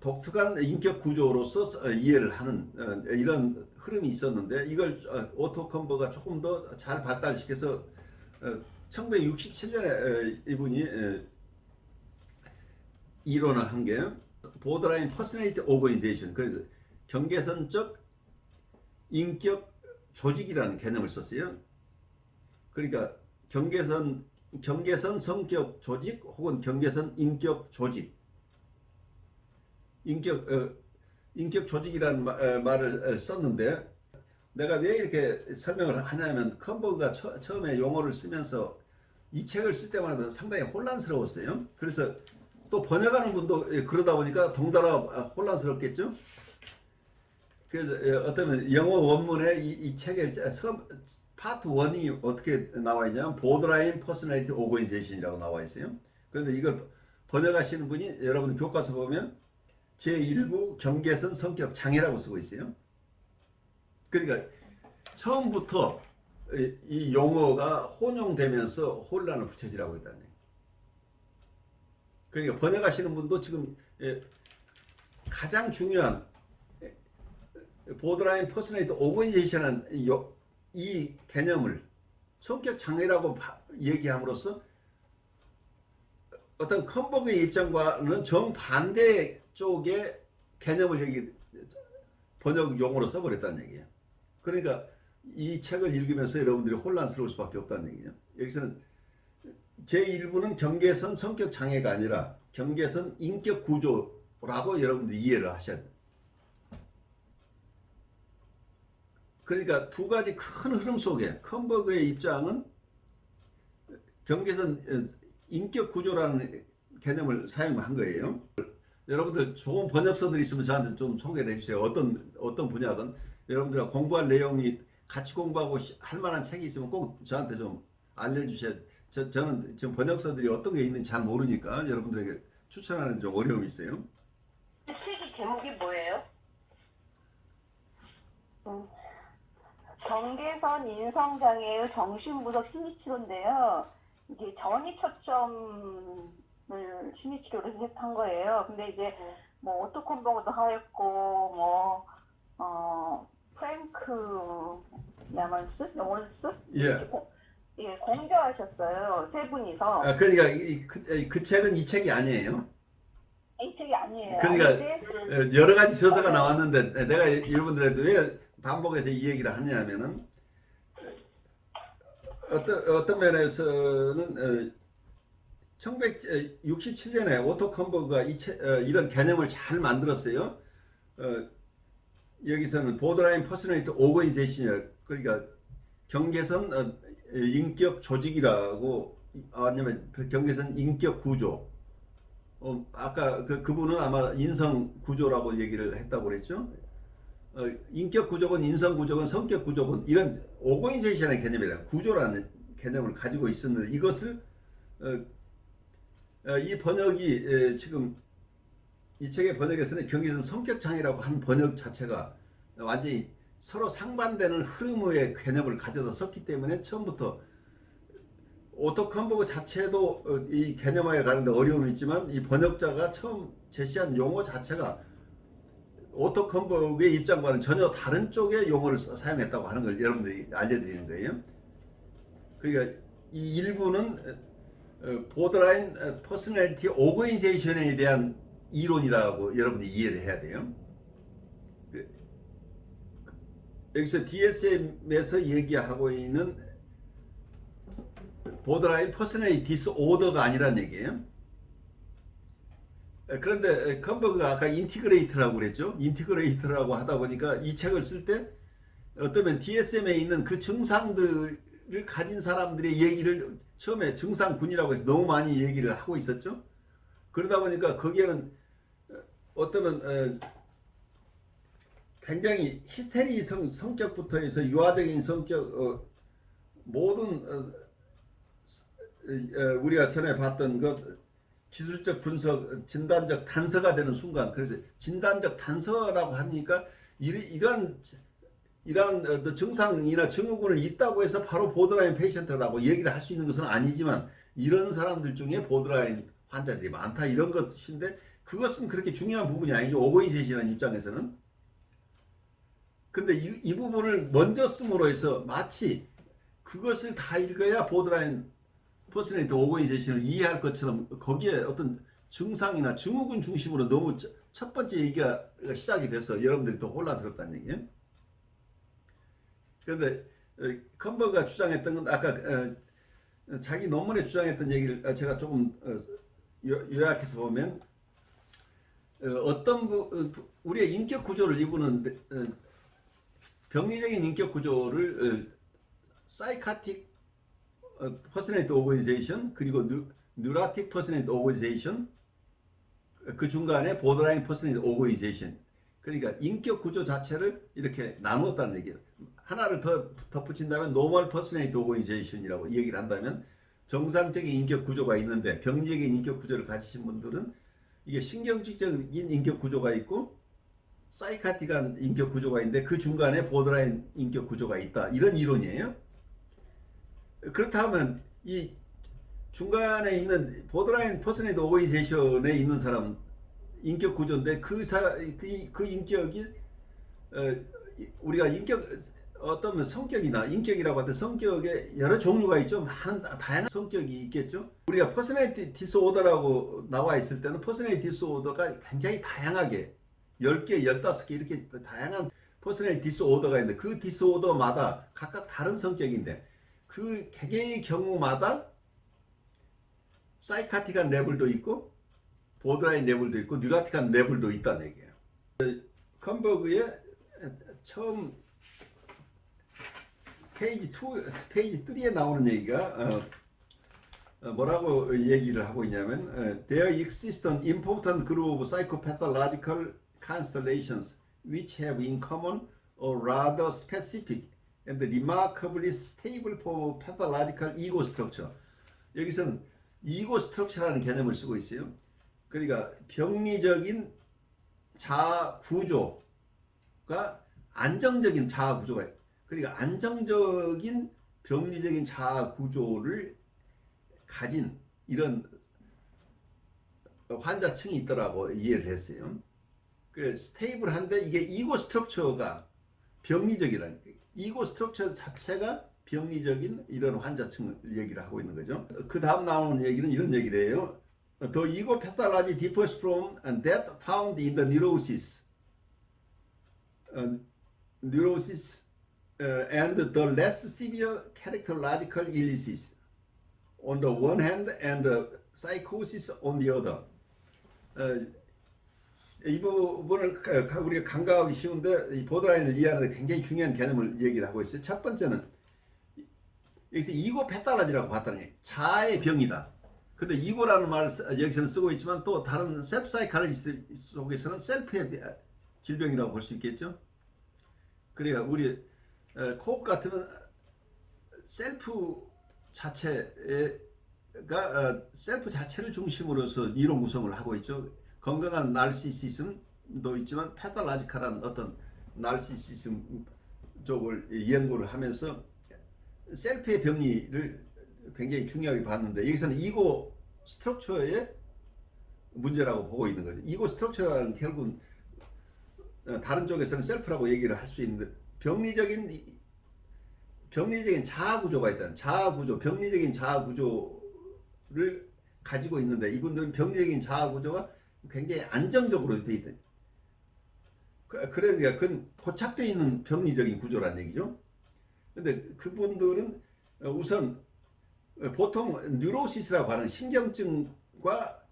S2: 독특한 인격 구조로서 이해를 하는 이런 흐름이 있었는데, 이걸 오토 컴버가 조금 더 잘 발달시켜서 1967년에 이분이 이론화한 게 보더라인 퍼스널리티 오거니제이션, 그래서 경계선적 인격 조직이라는 개념을 썼어요. 그러니까 경계선 성격 조직 혹은 경계선 인격 조직, 인격 조직이라는 말을 썼는데, 내가 왜 이렇게 설명을 하냐면, 컴버가 처음에 용어를 쓰면서 이 책을 쓸 때마다 상당히 혼란스러웠어요. 그래서 또 번역하는 분도 그러다 보니까 덩달아 혼란스럽겠죠. 그래서 어쩌면 영어 원문에 이 책의 파트 1이 어떻게 나와 있냐면 보더라인 퍼스널리티 오거니제이션이라고 나와 있어요. 그런데 이걸 번역하시는 분이 여러분 교과서 보면 제1부 경계선 성격 장애라고 쓰고 있어요. 그러니까 처음부터 이 용어가 혼용되면서 혼란을 부채질하고 있다는 얘기예요. 그러니까 번역하시는 분도 지금 가장 중요한 보드라인 퍼스널리티 오거니제이션은 이 개념을 성격 장애라고 얘기함으로써 어떤 컴버그의 입장과는 정반대 쪽의 개념을 여기 번역 용어로 써버렸다는 얘기예요. 그러니까 이 책을 읽으면서 여러분들이 혼란스러울 수밖에 없다는 얘기예요. 여기서는 제1부는 경계선 성격 장애가 아니라 경계선 인격 구조라고 여러분들이 이해를 하셔야 돼요. 그러니까 두 가지 큰 흐름 속에 컴버그의 입장은 경계선 인격 구조라는 개념을 사용한 거예요. 여러분들 좋은 번역서들이 있으면 저한테 좀 소개를 해주세요. 어떤 분야든 여러분들과 공부할 내용이 같이 공부하고 할 만한 책이 있으면 꼭 저한테 좀 알려주셔야. 저는 지금 번역서들이 어떤 게 있는지 잘 모르니까 여러분들에게 추천하는 좀 어려움이 있어요.
S3: 책이 제목이 뭐예요?
S4: 경계선 인성장애의 정신분석 심리치료인데요. 이게 전이 초점을 심리치료로 한 거예요. 근데 이제 뭐 오토컴버그도 하였고 프랭크 야먼스
S2: 예.
S4: 예, 공저하셨어요. 세 분이서.
S2: 그러니까 그 책은 이 책이 아니에요.
S4: 이 책이 아니에요.
S2: 그러니까
S4: 아닌데,
S2: 여러 가지 저서가 나왔는데 내가 여러분들한테 왜 반복해서 이 얘기를 하냐면은 어떤 면에서는 1967년에 오토 컴버그가 이런 개념을 잘 만들었어요. 여기서는 보드라인 퍼스널리티 오거니제이션, 그러니까 경계선 인격 조직이라고, 아니면 경계선 인격 구조. 아까 그분은 아마 인성 구조라고 얘기를 했다고 그랬죠. 인격 구조건 인성 구조건 성격 구조건 이런 오거니제이션의 개념이라 구조라는 개념을 가지고 있었는데, 이것을 이 번역이 지금 이 책의 번역에서는 경계선 성격 장애라고 한 번역 자체가 완전히 서로 상반되는 흐름의 개념을 가져다 썼기 때문에 처음부터 오토 컴버그 자체도 이 개념화에 가는데 어려움이 있지만 이 번역자가 처음 제시한 용어 자체가 오토 컴버그의 입장과는 전혀 다른 쪽의 용어를 사용했다고 하는 걸 여러분들이 알려드리는 거예요. 그러니까 이 일부는 보드라인 퍼스널리티 오거니제이션에 대한 이론이라고 여러분들이 이해를 해야 돼요. 여기서 DSM에서 얘기하고 있는 보드라인 퍼스널리티 디스오더가 아니란 얘기예요. 그런데 컴버그가 아까 인티그레이터라고 그랬죠. 인티그레이터라고 하다 보니까 이 책을 쓸 때 어쩌면 DSM에 있는 그 증상들을 가진 사람들의 얘기를 처음에 증상군이라고 해서 너무 많이 얘기를 하고 있었죠. 그러다 보니까 거기에는 어쩌면 굉장히 히스테리 성격부터 해서 유아적인 성격, 모든 우리가 전에 봤던 것 기술적 분석, 진단적 단서가 되는 순간, 그래서 진단적 단서라고 하니까 이러한 증상이나 증후군을 있다고 해서 바로 보드라인 페이션트라고 얘기를 할 수 있는 것은 아니지만 이런 사람들 중에 보드라인 환자들이 많다 이런 것인데, 그것은 그렇게 중요한 부분이 아니죠. 오거니제이션이라는 입장에서는. 근데 이 부분을 먼저 씀으로 해서 마치 그것을 다 읽어야 보드라인 퍼스널리티 오거니제이션을 이해할 것처럼 거기에 어떤 증상이나 증후군 중심으로 너무 첫 번째 얘기가 시작이 돼서 여러분들이 더 혼란스럽다는 얘기예요. 그런데 컴버그가 주장했던 건 아까 자기 논문에 주장했던 얘기를 제가 조금 요약해서 보면, 우리의 인격 구조를 이분은 병리적인 인격 구조를 사이카틱 퍼스널리티 오거니제이션 그리고 뉴라틱 퍼스널리티 오거니제이션, 그 중간에 보드라인 퍼스널리티 오거니제이션, 그러니까 인격 구조 자체를 이렇게 나누었다는 얘기예요. 하나를 더 덧붙인다면 노멀 퍼스널리티 오거니제이션이라고 얘기를 한다면 정상적인 인격 구조가 있는데 병리적인 인격 구조를 가지신 분들은 이게 신경질적인 인격 구조가 있고 사이카틱한 인격 구조가 있는데 그 중간에 보더라인 인격 구조가 있다. 이런 이론이에요. 그렇다면 이 중간에 있는 보더라인 퍼스널리티 오버제이션에 있는 사람 인격 구조인데 그 인격이 우리가 인격 어떤 성격이나 인격이라고 할 때 성격에 여러 종류가 있죠. 많은 다양한 성격이 있겠죠. 우리가 퍼스널리티 디스오더라고 나와 있을 때는 퍼스널리티 디스오더가 굉장히 다양하게 10개, 15개 이렇게 다양한 퍼스널리티 디스오더가 있는데 그 디스오더마다 각각 다른 성격인데 그 개개의 경우마다 사이카틱한 레벨도 있고 보드라인 레벨도 있고 뉴라틱한 레벨도 있다는 얘기예요. 컴버그의 처음 페이지 3에 나오는 얘기가 뭐라고 얘기를 하고 있냐면 There exist an important group of psychopathological constellations which have in common a rather specific and remarkably stable form of pathological ego structure. 여기서는 이고 스트럭처라는 개념을 쓰고 있어요. 그러니까 병리적인 자아 구조가 안정적인 자아 구조가 그러니까 안정적인 병리적인 자아 구조를 가진 이런 환자층이 있더라고 이해를 했어요. 그래 스테이블한데 이게 이고 스트럭처가 병리적이라는 이고 스트럭처 자체가 병리적인 이런 환자층을 얘기를 하고 있는 거죠. 그 다음 나오는 얘기는 이런 얘기래요. The ego pathology differs from that found in the neurosis. And the less severe characterological illnesses on the one hand and psychosis on the other. 이 부분을 우리가 간과하기 쉬운데 이 보드라인을 이해하는 데 굉장히 중요한 개념을 얘기를 하고 있어요. 첫 번째는 여기서 이고 패탈라지라고 봤다는 게 자아의 병이다. 근데 이고라는 말을 여기서는 쓰고 있지만 또 다른 셀프 사이칼리스트 속에서는 셀프의 질병이라고 볼 수 있겠죠. 그러니까 우리 코업 같으면 셀프 자체가 셀프 자체를 중심으로서 이론 구성을 하고 있죠. 건강한 나르시시즘도 있지만 패탈라지컬한 어떤 나르시시즘 쪽을 연구를 하면서 셀프의 병리를 굉장히 중요하게 봤는데 여기서는 이고 스트럭처의 문제라고 보고 있는 거죠. 이고 스트럭처라는 결국은 다른 쪽에서는 셀프라고 얘기를 할 수 있는데 병리적인 자아 구조가 있다는 자아 구조, 병리적인 자아 구조를 가지고 있는데 이분들은 병리적인 자아 구조가 굉장히 안정적으로 되어 있다. 그러니까 그건 고착되어 있는 병리적인 구조라는 얘기죠. 근데 그분들은 우선 보통 뉴로시스라고 하는 신경증과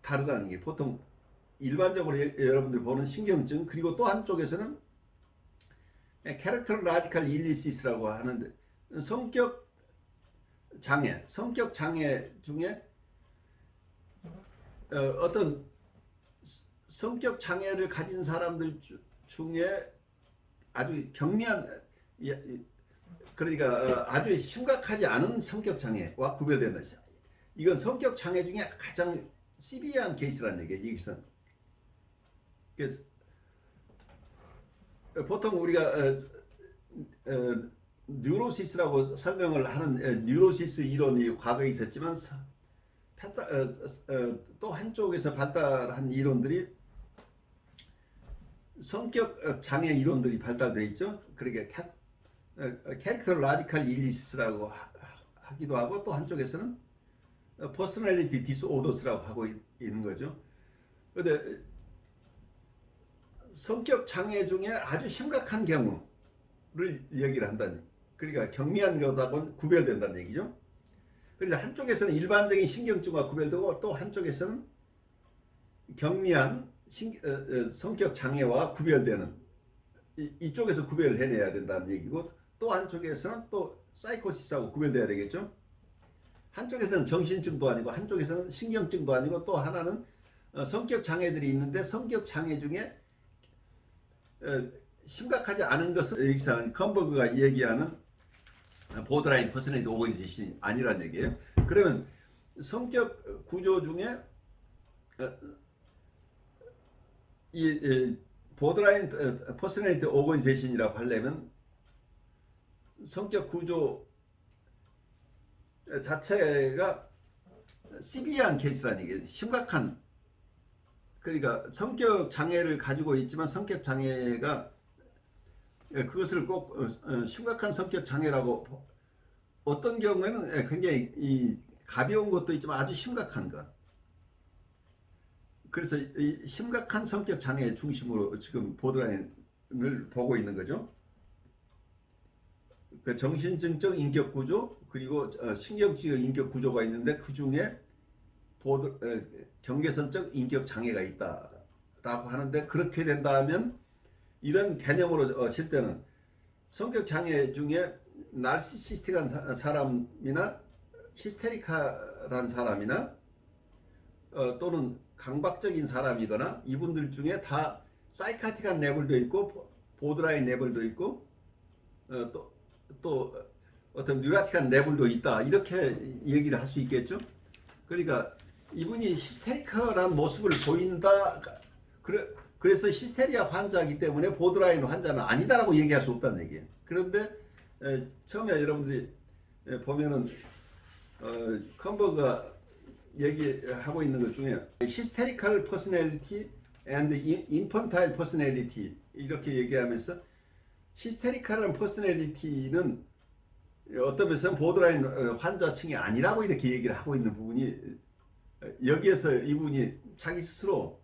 S2: 다르다는 게 보통 일반적으로 여러분들 보는 신경증 그리고 또 한쪽에서는 캐릭터로라지컬 일리시스라고 하는데 성격 장애 중에 어떤 성격 장애를 가진 사람들 중에 아주 경미한 그러니까 아주 심각하지 않은 성격 장애와 구별된다. 이건 성격 장애 중에 가장 시비한 케이스라는 얘기예요. 여기서 그래서 보통 우리가 뉴로시스라고 설명을 하는 뉴로시스 이론이 과거에 있었지만 또 한쪽에서 발달한 이론들이 성격 장애 이론들이 발달되어 있죠. 그러니까 캐릭터로라지컬 일리시스라고 하기도 하고 또 한쪽에서는 퍼스널리티 디스오더스라고 하고 있는 거죠. 그런데 성격 장애 중에 아주 심각한 경우를 얘기를 한다는 그러니까 경미한 것하고는 구별된다는 얘기죠. 그래서 한쪽에서는 일반적인 신경증과 구별되고 또 한쪽에서는 경미한 성격 장애와 구별되는 이쪽에서 구별을 해내야 된다는 얘기고 또 한쪽에서는 또 사이코시스하고 구별돼야 되겠죠. 한쪽에서는 정신증도 아니고 한쪽에서는 신경증도 아니고 또 하나는 성격 장애들이 있는데 성격 장애 중에 심각하지 않은 것은 여기서 컴버그가 얘기하는 보드라인 퍼스널리티 오버제이션이 아니란 얘기예요. 그러면 성격 구조 중에 이 보드라인 퍼스널리티 오거니제이션이라고 하려면 성격 구조 자체가 시비한 케이스라는 게 심각한, 그러니까 성격 장애를 가지고 있지만 성격 장애가 그것을 꼭 심각한 성격 장애라고, 어떤 경우에는 굉장히 가벼운 것도 있지만 아주 심각한 것. 그래서 이 심각한 성격 장애 중심으로 지금 보드라인을 보고 있는 거죠. 그 정신증적 인격 구조, 그리고 신경증적 인격 구조가 있는데 그 중에 경계선적 인격 장애가 있다라고 하는데, 그렇게 된다면 이런 개념으로 칠 때는 성격 장애 중에 나르시시스틱한 사람이나 히스테리카란 사람이나 또는 강박적인 사람이거나 이분들 중에 다 사이카틱한 레벨도 있고 보드라인 레벨도 있고 또 어떤 뉴라틱한 레벨도 있다, 이렇게 얘기를 할 수 있겠죠. 그러니까 이분이 히스테리컬한 모습을 보인다, 그래서 히스테리아 환자이기 때문에 보드라인 환자는 아니다라고 얘기할 수 없다는 얘기예요. 그런데 처음에 여러분들이 보면은 컴버가 얘기하고 있는 것 중에 hysterical personality and infantile personality 이렇게 얘기하면서, 히스테리컬한 퍼스널리티는 어떤 면에서는 보드라인 환자층이 아니라고 이렇게 얘기를 하고 있는 부분이, 여기에서 이분이 자기 스스로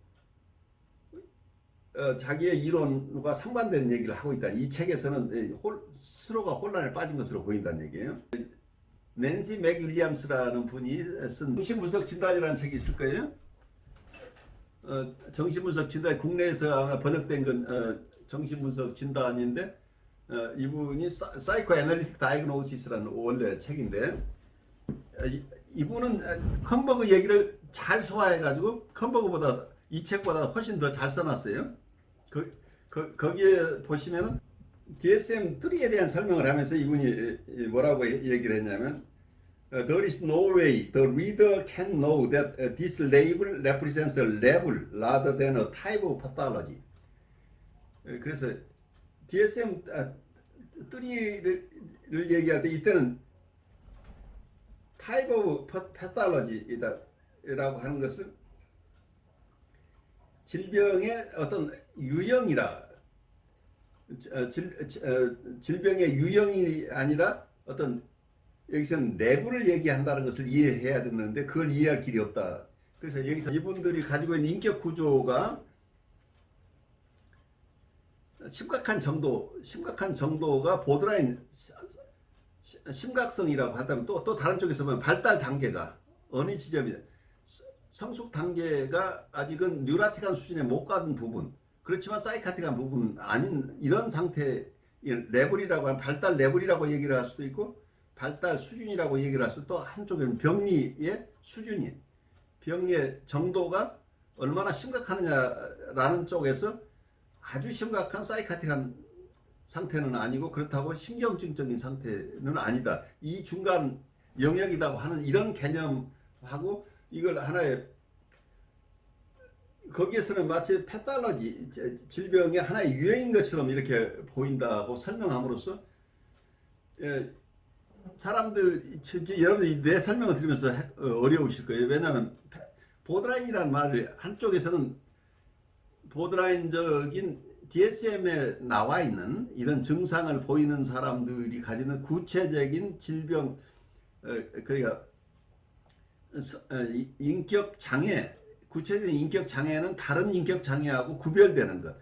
S2: 자기의 이론과 상반되는 얘기를 하고 있다. 이 책에서는 스스로가 혼란에 빠진 것으로 보인다는 얘기예요. 낸시 맥윌리엄스라는 분이 쓴 정신분석 진단이라는 책이 있을 거예요. 정신분석 진단, 국내에서 아마 번역된 건 정신분석 진단인데, 이분이 사이코 애널리틱 다이그노시스라는 원래 책인데, 이분은 컴버그 얘기를 잘 소화해가지고 컴버그보다 이 책보다 훨씬 더 잘 써놨어요. 거기에 보시면은 DSM-3에 대한 설명을 하면서 이분이 뭐라고 얘기를 했냐면, There is no way the reader can know that this label represents a level rather than a type of pathology. 그래서 DSM-3를 얘기할 때 이때는 type of pathology라고 하는 것은 질병의 어떤 유형이라, 질병의 유형이 아니라 어떤, 여기서는 내부를 얘기한다는 것을 이해해야 되는데 그걸 이해할 길이 없다. 그래서 여기서 이분들이 가지고 있는 인격 구조가 심각한 정도가 보드라인 심각성이라고 하다면, 또 다른 쪽에서 보면 발달 단계가 어느 지점이냐, 성숙 단계가 아직은 뉴라틱한 수준에 못 가는 부분, 그렇지만 사이카틱한 부분 아닌 이런 상태, 레벨이라고 하면 발달 레벨이라고 얘기를 할 수도 있고 발달 수준이라고 얘기를 할 수도, 또 한쪽에는 병리의 수준이, 병리의 정도가 얼마나 심각하느냐라는 쪽에서 아주 심각한 사이카틱한 상태는 아니고 그렇다고 신경증적인 상태는 아니다, 이 중간 영역이라고 하는 이런 개념하고, 이걸 하나의, 거기에서는 마치 패달러지, 질병의 하나의 유형인 것처럼 이렇게 보인다고 설명함으로써, 여러분들이 내 설명을 들으면서 어려우실 거예요. 왜냐하면 보드라인이라는 말을, 한쪽에서는 보드라인적인 DSM에 나와 있는 이런 증상을 보이는 사람들이 가지는 구체적인 질병, 그러니까 인격 장애, 구체적인 인격 장애는 다른 인격 장애하고 구별되는 것.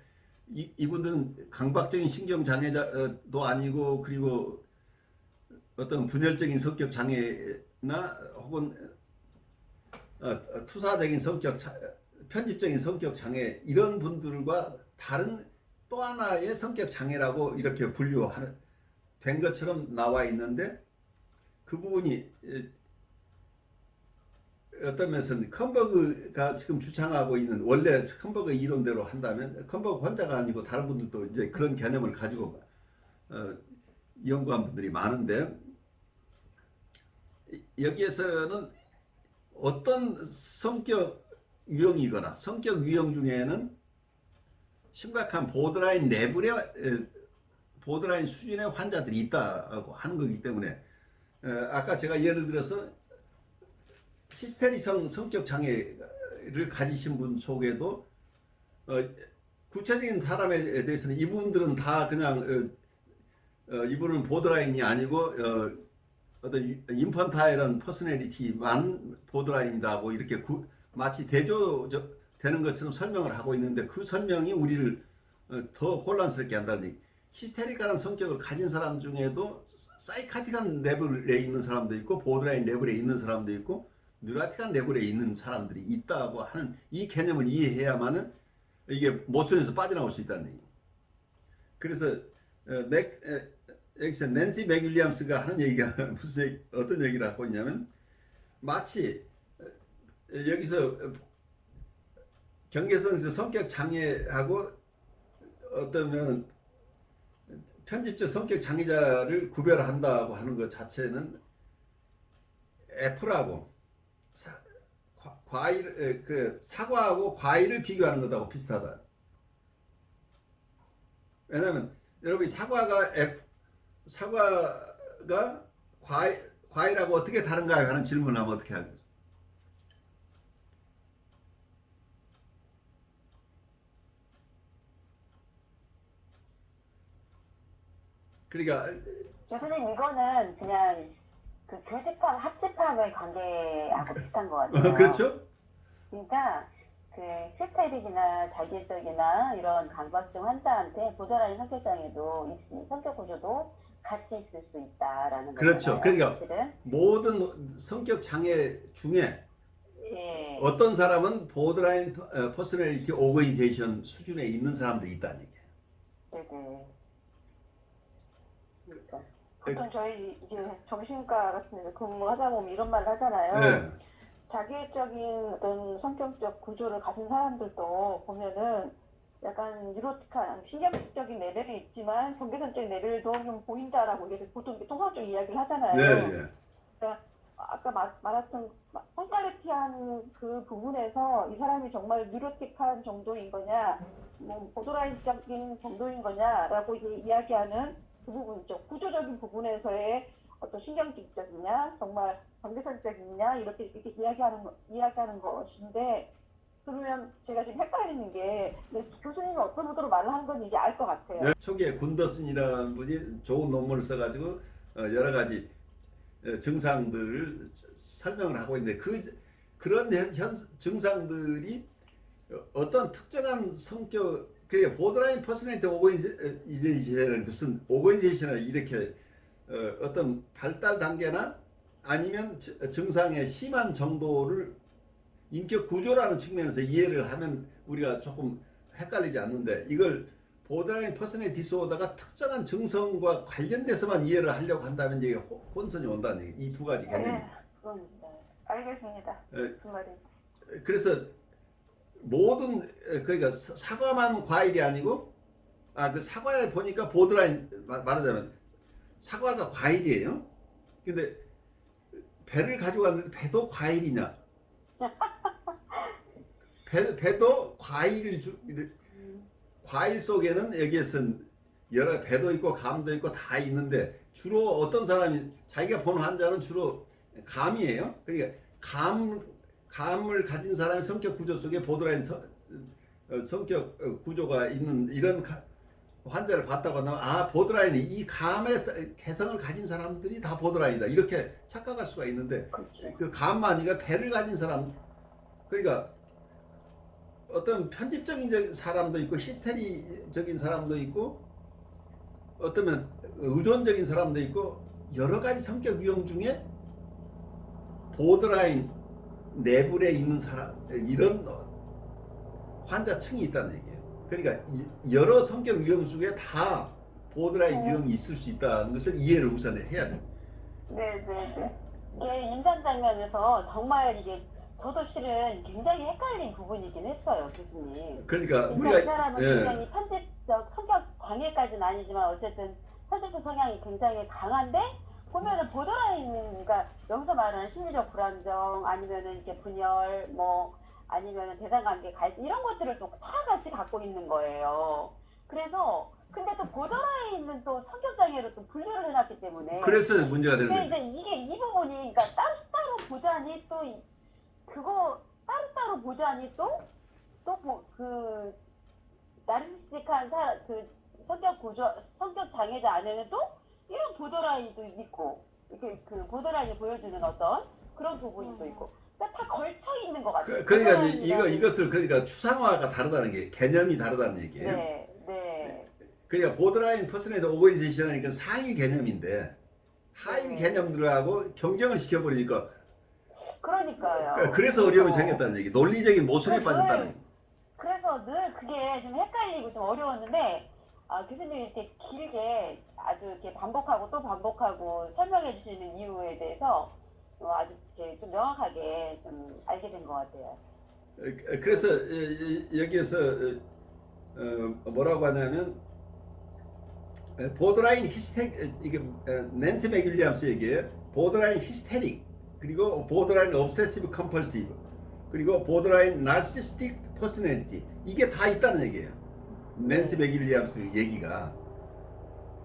S2: 이분들은 강박적인 신경 장애도 아니고, 그리고 어떤 분열적인 성격 장애나 혹은 투사적인 성격, 편집적인 성격 장애, 이런 분들과 다른 또 하나의 성격 장애라고 이렇게 분류하는 된 것처럼 나와 있는데, 그 부분이 어떤 면에서는 컴버그가 지금 주창하고 있는, 원래 컴버그 이론대로 한다면 컴버그 혼자가 아니고 다른 분들도 이제 그런 개념을 가지고 연구한 분들이 많은데, 여기에서는 어떤 성격 유형이거나 성격 유형 중에는 심각한 보드라인 수준의 환자들이 있다고 하는 거기 때문에 아까 제가 예를 들어서 히스테리성 성격 장애를 가지신 분 속에도 구체적인 사람에 대해서는 이분들은 다 그냥 이분은 보드라인이 아니고 어떤 인펀타일한 퍼스널리티만 보드라인이다고 이렇게 마치 대조되는 것처럼 설명을 하고 있는데 그 설명이 우리를 더 혼란스럽게 한다니 히스테리컬한 성격을 가진 사람 중에도 사이카틱한 레벨에 있는 사람도 있고 보드라인 레벨에 있는 사람도 있고 뉴라틱한 레벨에 있는 사람들이 있다고 하는 이 개념을 이해해야만은 이게 모순에서 빠져나올 수 있다는 얘기예요. 그래서 여기서 낸시 맥윌리엄스가 하는 얘기가 어떤 얘기를 하고 있냐면 마치 여기서 경계성에서 성격 장애하고 어떠면 편집적 성격 장애자를 구별한다고 하는 것 자체는 애플하고 사과하고 과일을 비교하는 것하고 비슷하다. 왜냐하면 여러분이 사과가 과일하고 어떻게 다른가요? 하는 질문을 하면 어떻게 하겠어요? 그러니까
S1: 교수님 이거는 그냥 그 교집합 합집합의 관계하고 비슷한 것 같아요.
S2: 그렇죠?
S1: 그러니까 그 시스테릭이나 자기애적이나 이런 강박증 환자한테 보더라인 성격장애도 이 성격 구조도 같이 있을 수 있다라는 거잖아요.
S2: 그렇죠. 그러니까
S1: 사실은.
S2: 모든 성격 장애 중에
S1: 예.
S2: 어떤 사람은 보드라인 퍼스널리티 오거니제이션 수준에 있는 사람들이 있다는 얘기예요.
S1: 네네. 그러니까.
S4: 보통 저희 이제 정신과 같은 데서 근무하다 보면 이런 말을 하잖아요.
S2: 네.
S4: 자기애적인 어떤 성격적 구조를 가진 사람들도 보면은 약간 뉴로틱한 신경질적인 레벨이 있지만 경계선적인 레벨도 좀 보인다라고 이렇게 보통 통상적으로 이야기를 하잖아요.
S2: 네, 네.
S4: 아까 말했던 퍼스널리티한 그 부분에서 이 사람이 정말 뉴로틱한 정도인 거냐, 뭐 보더라인적인 정도인 거냐라고 이야기하는 그 부분 있죠. 구조적인 부분에서의 어떤 신경질적이냐, 정말 경계선적이냐 이렇게 이야기하는 것인데, 그러면 제가 지금 헷갈리는 게 교수님이 어떤 의도로 말을 하는 건지 이제 알 것 같아요.
S2: 네. 초기에 군더슨이라는 분이 좋은 논문을 써가지고 여러 가지 증상들을 설명을 하고 있는데 그런 증상들이 어떤 특정한 성격, 그게 보드라인 퍼스널리티 오거니제이션이라는 것은 오거니제이션을 이렇게 어떤 발달 단계나 아니면 증상의 심한 정도를 인격 구조라는 측면에서 이해를 하면 우리가 조금 헷갈리지 않는데, 이걸 보드라인 퍼스널리티 디스오더가 특정한 증상과 관련돼서만 이해를 하려고 한다면 이게 혼선이 온다는 얘기. 이 두 가지 개념이.
S4: 네, 알겠습니다. 무슨 말인지.
S2: 그래서 그러니까 사과만 과일이 아니고 그 사과에 보니까 보드라인 말하자면 사과가 과일이에요. 근데 배를 가지고 왔는데 배도 과일이냐? 배도 과일 속에는 여기에선 여러 배도 있고 감도 있고 다 있는데 주로 어떤 사람이 자기가 본 환자는 주로 감이에요. 그러니까 감을 가진 사람의 성격 구조 속에 보드라인 성격 구조가 있는 이런 환자를 봤다고 하면 보드라인이 이 감의 개성을 가진 사람들이 다 보드라인이다 이렇게 착각할 수가 있는데,
S1: 그렇죠.
S2: 그 감만 아니라 배를 가진 사람, 그러니까 어떤 편집적인 사람도 있고 히스테리적인 사람도 있고 어쩌면 의존적인 사람도 있고 여러 가지 성격 유형 중에 보드라인 레벨에 있는 사람, 이런 환자층이 있다는 얘기예요. 그러니까 여러 성격 유형 중에 다 보드라인 유형이 있을 수 있다는 것을 이해를 우선 해야 돼요.
S4: 네.
S1: 이게 임상 장면에서 정말 이게 저도 실은 굉장히 헷갈린 부분이긴 했어요, 교수님.
S2: 그러니까
S1: 이 사람은 굉장히 편집적 성격 장애까지는 아니지만 어쨌든 편집적 성향이 굉장히 강한데 보면은 보더라인, 그러니까 여기서 말하는 심리적 불안정 아니면은 이렇게 분열, 뭐 아니면 대상관계 갈등 이런 것들을 또 다 같이 갖고 있는 거예요. 그래서 근데 또 보더라인은 또 성격장애로 또 분류를 해놨기 때문에
S2: 그래서 문제가 되는
S1: 근데
S2: 거죠.
S1: 이제 이게 이 부분이 그러니까 따로따로 보자니 또 그거 따로따로 보자니 또그 나르시스틱한 그 성격 장애자 안에는 또 이런 보더라인도 있고 이렇게 그 보더라인이 보여주는 어떤 그런 부분이 또 있고 그러니까 다 걸쳐 있는 것 같아요.
S2: 그러니까 이제
S1: 보더라인이라는-
S2: 이것을 그러니까 추상화가 다르다는 게 개념이 다르다는 얘기예요.
S1: 네, 네.
S2: 그러니까 보더라인 퍼스널 오버이제이션 하니까 상위 개념인데 하위
S1: 네.
S2: 개념들하고 경쟁을 시켜버리니까
S1: 그러니까요.
S2: 그래서 어려움이 생겼다는 얘기. 논리적인 모순에
S1: 그래서
S2: 빠졌다는 얘기.
S1: 그래서 늘 그게 좀 헷갈리고 좀 어려웠는데 교수님이 이렇게 길게 아주 이렇게 반복하고 또 반복하고 설명해 주시는 이유에 대해서 아주 이렇게 좀 명확하게 좀 알게 된 것 같아요.
S2: 그래서 여기에서 뭐라고 하냐면 보더라인 히스테릭 이게 낸시 맥윌리엄스 얘기예요. 보더라인 히스테릭 그리고 보더라인 obsessive compulsive 그리고 보더라인 narcissistic personality 이게 다 있다는 얘기예요. 낸시 맥윌리엄스 얘기가.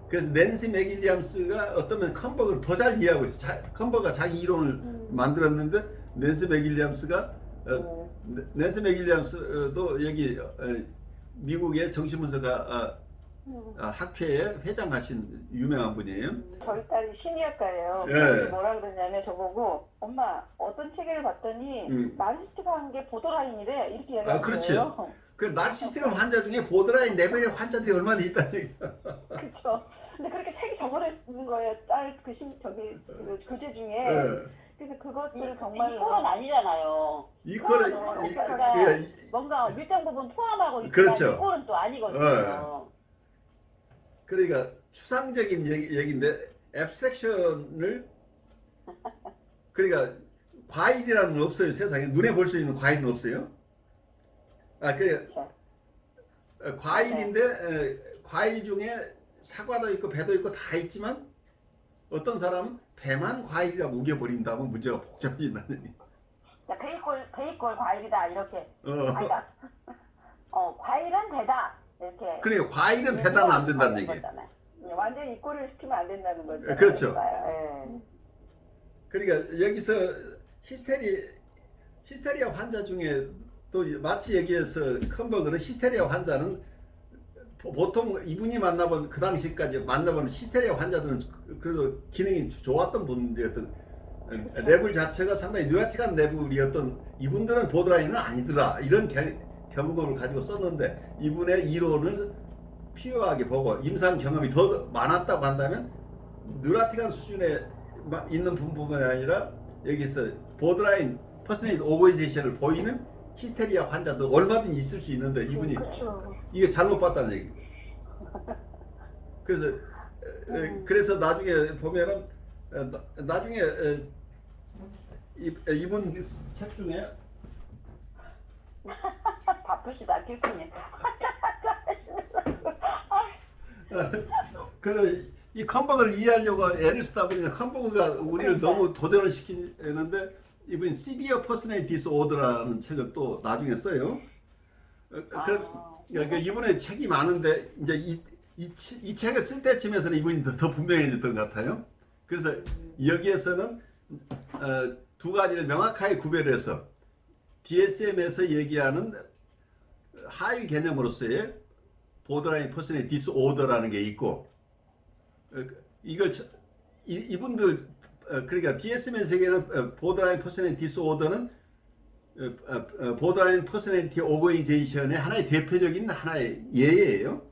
S2: 그래서 낸시 맥윌리엄스가 어쩌면 컨버그를 더 잘 이해하고 있어. 컨버가 자기 이론을 만들었는데 낸시 맥윌리엄스가 낸시 맥윌리엄스도 여기 미국의 정신분석 학회에 회장하신 유명한 분이에요.
S4: 저희 딸이 심리학과예요.
S2: 예.
S4: 그래서 뭐라 그러냐면 저보고 엄마 어떤 책을 봤더니 나르시스틱한 게 보더라인이래 이렇게 얘기하는
S2: 그렇죠.
S4: 거예요.
S2: 그 나르시스틱한 환자 중에 보더라인 레벨의 환자들이 얼마나 있다는 얘기야.
S4: 그렇죠. 근데 그렇게 책이 적어져 있는 거예요. 딸 그 그 교재 중에.
S2: 예.
S4: 그래서 그것들을 정말
S1: 이꼴은 아니잖아요.
S2: 이거는
S1: 그러니까 뭔가 일정 부분 포함하고 있지만
S2: 그렇죠.
S1: 이꼴은 또 아니거든요.
S2: 그러니까 추상적인 얘기인데 앱스트랙션을 그러니까 과일이라는 건 없어요. 세상에 눈에 볼 수 있는 과일은 없어요. 그러니까
S1: 그렇죠.
S2: 과일인데 과일 중에 사과도 있고 배도 있고 다 있지만 어떤 사람은 배만 과일이라고 우겨버린다면 문제가 복잡해진다는 얘기.
S1: 자, 베이콜 과일이다 이렇게. 그러니까 과일은 배다 이렇게.
S2: 그러니까 과일은 배다는 안 된다는 얘기.
S4: 완전 이꼴을 시키면 안 된다는 거죠.
S2: 그렇죠.
S1: 네.
S2: 그러니까 여기서 히스테리아 환자 중에 또 마치 여기에서 컨버그는 히스테리아 환자는 보통 이분이 만나본 그 당시까지 만나본 히스테리아 환자들은 그래도 기능이 좋았던 분들이었던
S4: 그렇죠.
S2: 레벨 자체가 상당히 뉴라틱한 레벨이었던 이분들은 보드라인은 아니더라 이런 경험을 가지고 썼는데 이분의 이론을 피요하게 보고 임상 경험이 더 많았다고 한다면 뉴라틱한 수준에 있는 부분이 아니라 여기서 보드라인 퍼스널 오버이제이션을 보이는 히스테리아 환자도 얼마든지 있을 수 있는데 이분이
S4: 그렇죠.
S2: 이게 잘못 봤다는 얘기. 그래서 나중에 보면은 나중에 이분 책 중에
S1: 바쁘시다 교수님.
S2: 이 컨버그를 이해하려고 애를 쓰다 보니까 컨버그가 우리를 너무 도전을 시키는데 이분이 Severe Personality Disorder라는 책을 또 나중에 써요. 그러니까 이분의 책이 많은데 이제 이 책을 쓸 때쯤에서는 이분이 더 분명해졌던 것 같아요. 그래서 여기에서는 두 가지를 명확하게 구별해서 DSM에서 얘기하는 하위 개념으로서의 보더라인 퍼스널 디스오더라는 게 있고 이걸 이분들 그러니까 DSM에서 얘기하는 보더라인 퍼스널 디스오더는 보더라인 퍼스널리티 오버이제이션의 하나의 대표적인 하나의 예예요.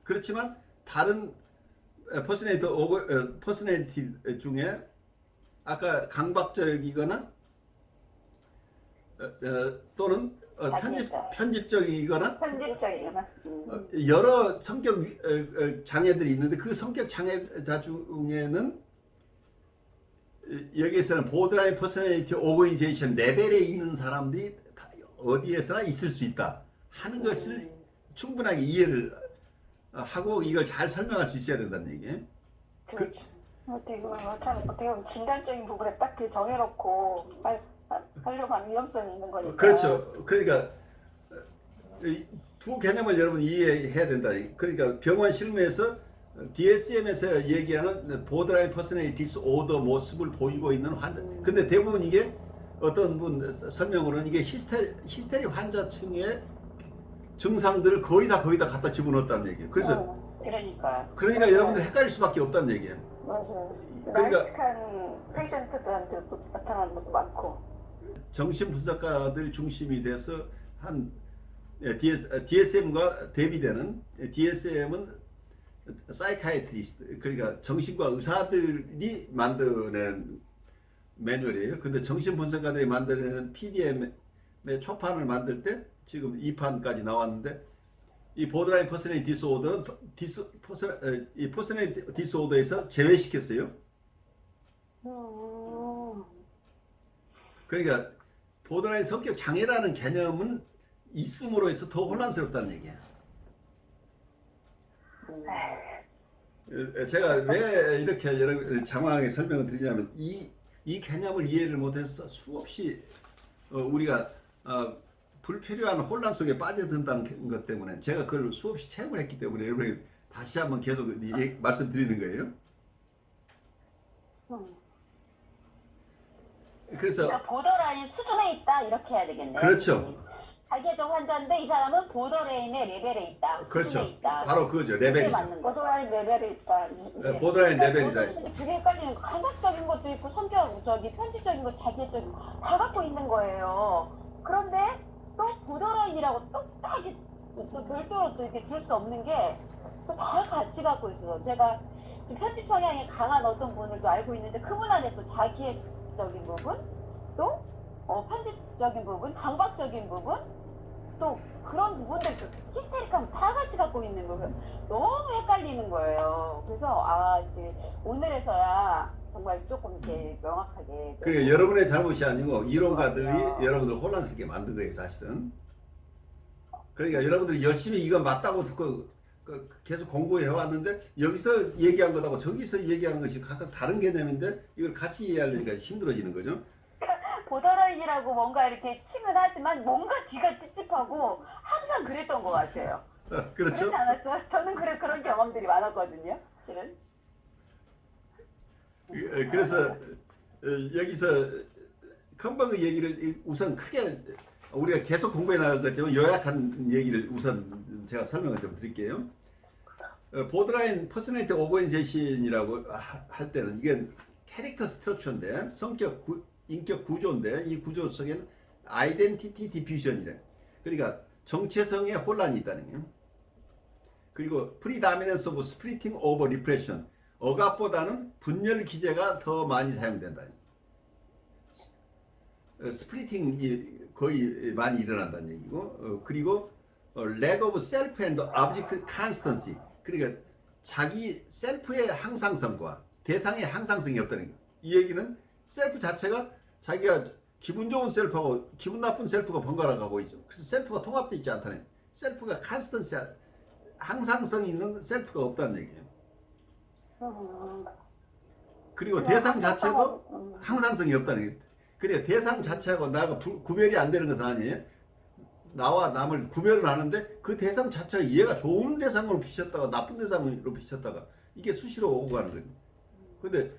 S2: 그렇지만 다른 퍼스널리티 중에 아까 강박적이거나 또는 편집적이거나
S4: 편집적이거나
S2: 여러 성격 장애들이 있는데 그 성격 장애자 중에는 여기에서는 보드라인 퍼스널리티 오버이제이션 레벨에 있는 사람들이 어디에서나 있을 수 있다 하는 것을 충분하게 이해를 하고 이걸 잘 설명할 수 있어야 된다는 얘기예요.
S4: 그렇죠. 어떻게 보면 진단적인 부분에 딱 그 정해놓고 하려고 하는 위험성이 있는 거니까.
S2: 그렇죠. 그러니까 이 두 개념을 여러분 이해해야 된다. 그러니까 병원 실무에서 DSM에서 얘기하는 보드라인 퍼스널리티 디스오더 모습을 보이고 있는 환자. 근데 대부분 이게 어떤 분 설명으로는 이게 히스테리 환자층의 증상들을 거의 다 갖다 집어넣었다는 얘기예요. 그래서
S1: 그러니까.
S2: 그러니까 여러분들 헷갈릴 수밖에 없다는 얘기예요.
S4: 맞아요.
S2: 그러니까
S4: 나이스한 페이션트들한테도 나타나는 것도 많고.
S2: 정신분석가들 중심이 돼서 한 DSM과 대비되는 DSM은 사이카이트리스트 그러니까 정신과 의사들이 만드는 매뉴얼이에요. 근데 정신분석가들이 만드는 PDM의 초판을 만들 때 지금 2판까지 나왔는데 이 보드라인 퍼스널리티 디스오더는 이 퍼스널리티 디스오더에서 제외시켰어요. 그러니까 보드라인 성격 장애라는 개념은 있음으로 해서 더 혼란스럽다는 얘기야. 제가 왜 이렇게 여러 장황하게 설명을 드리냐면 이 개념을 이해를 못해서 수없이 우리가 불필요한 혼란 속에 빠져든다는 것 때문에 제가 그걸 수없이 체험을 했기 때문에 여러분에게 다시 한번 계속 말씀드리는 거예요. 그래서
S1: 그러니까 보더라인 수준에 있다 이렇게 해야 되겠네요.
S2: 그렇죠.
S1: 자기애적 환자인데 이 사람은 보더라인의 레벨에 있다.
S2: 그렇죠.
S1: 수준에 있다.
S2: 바로 그거죠.
S1: 그게
S2: 레벨이.
S1: 맞는 거죠.
S4: 보드라인 레벨에 있다.
S2: 네, 보드라인 레벨이다.
S1: 보더라인이 되게 헷갈리는 거. 감각적인 것도 있고 편집적인 거, 자기애적인 거 다 갖고 있는 거예요. 그런데 또 보더라인이라고 똑딱이 또 별도로 또 이렇게 줄 수 없는 게 또 다 같이 갖고 있어요. 제가 편집 성향이 강한 어떤 분을 또 알고 있는데 그분 안에 또 자기애적인 부분, 또 편집적인 부분, 강박적인 부분, 또 그런 부분들도 히스테릭하면 다 같이 갖고 있는 거예요. 너무 헷갈리는 거예요. 그래서 지금 오늘에서야 정말 조금 이렇게 명확하게.
S2: 그러니까 여러분의 잘못이 아니고 이론가들이
S1: 맞아요.
S2: 여러분들 혼란스럽게 만든 거예요, 사실은. 그러니까 여러분들이 열심히 이건 맞다고 듣고 계속 공부해 왔는데 여기서 얘기한 것하고 저기서 얘기하는 것이 각각 다른 개념인데 이걸 같이 이해하려니까 힘들어지는 거죠.
S1: 보더라인이라고 뭔가 이렇게 칭은 하지만 뭔가 뒤가 찝찝하고 항상 그랬던 것 같아요.
S2: 그렇죠?
S1: 그렇지 않았어요? 저는 그런 경험들이 많았거든요. 실은.
S2: 그래서 여기서 컨버그 얘기를 우선 크게 우리가 계속 공부해 나갈 거지만 요약한 얘기를 우선 제가 설명을 좀 드릴게요. 보드라인 퍼스널리티 오거니제이션이라고 할 때는 이게 캐릭터 스트럭처인데 인격 구조인데 이 구조 속에는 아이덴티티 디퓨전이래. 그러니까 정체성의 혼란이 있다는 거예요. 그리고 프리다미넌스 오브 스플리팅 오버 리프레션 억압보다는 분열 기제가 더 많이 사용된다. 스플리팅이 거의 많이 일어난다는 얘기고 그리고 lack of self and object constancy 그러니까 자기 셀프의 항상성과 대상의 항상성이 없다는 거예요. 이 얘기는 셀프 자체가 자기가 기분 좋은 셀프하고 기분 나쁜 셀프가 번갈아 가고 있죠. 그래서 셀프가 통합되어 있지 않다는 거예요. 셀프가 컨스턴시 항상성 있는 셀프가 없다는 얘기예요. 그리고 대상 자체도 항상성이 없다는 거예요. 그래 대상 자체하고 나가 구별이 안 되는 것은 아니에요. 나와 남을 구별을 하는데 그 대상 자체가 얘가 좋은 대상으로 비쳤다가 나쁜 대상으로 비쳤다가 이게 수시로 오고 가는 거예요. 근데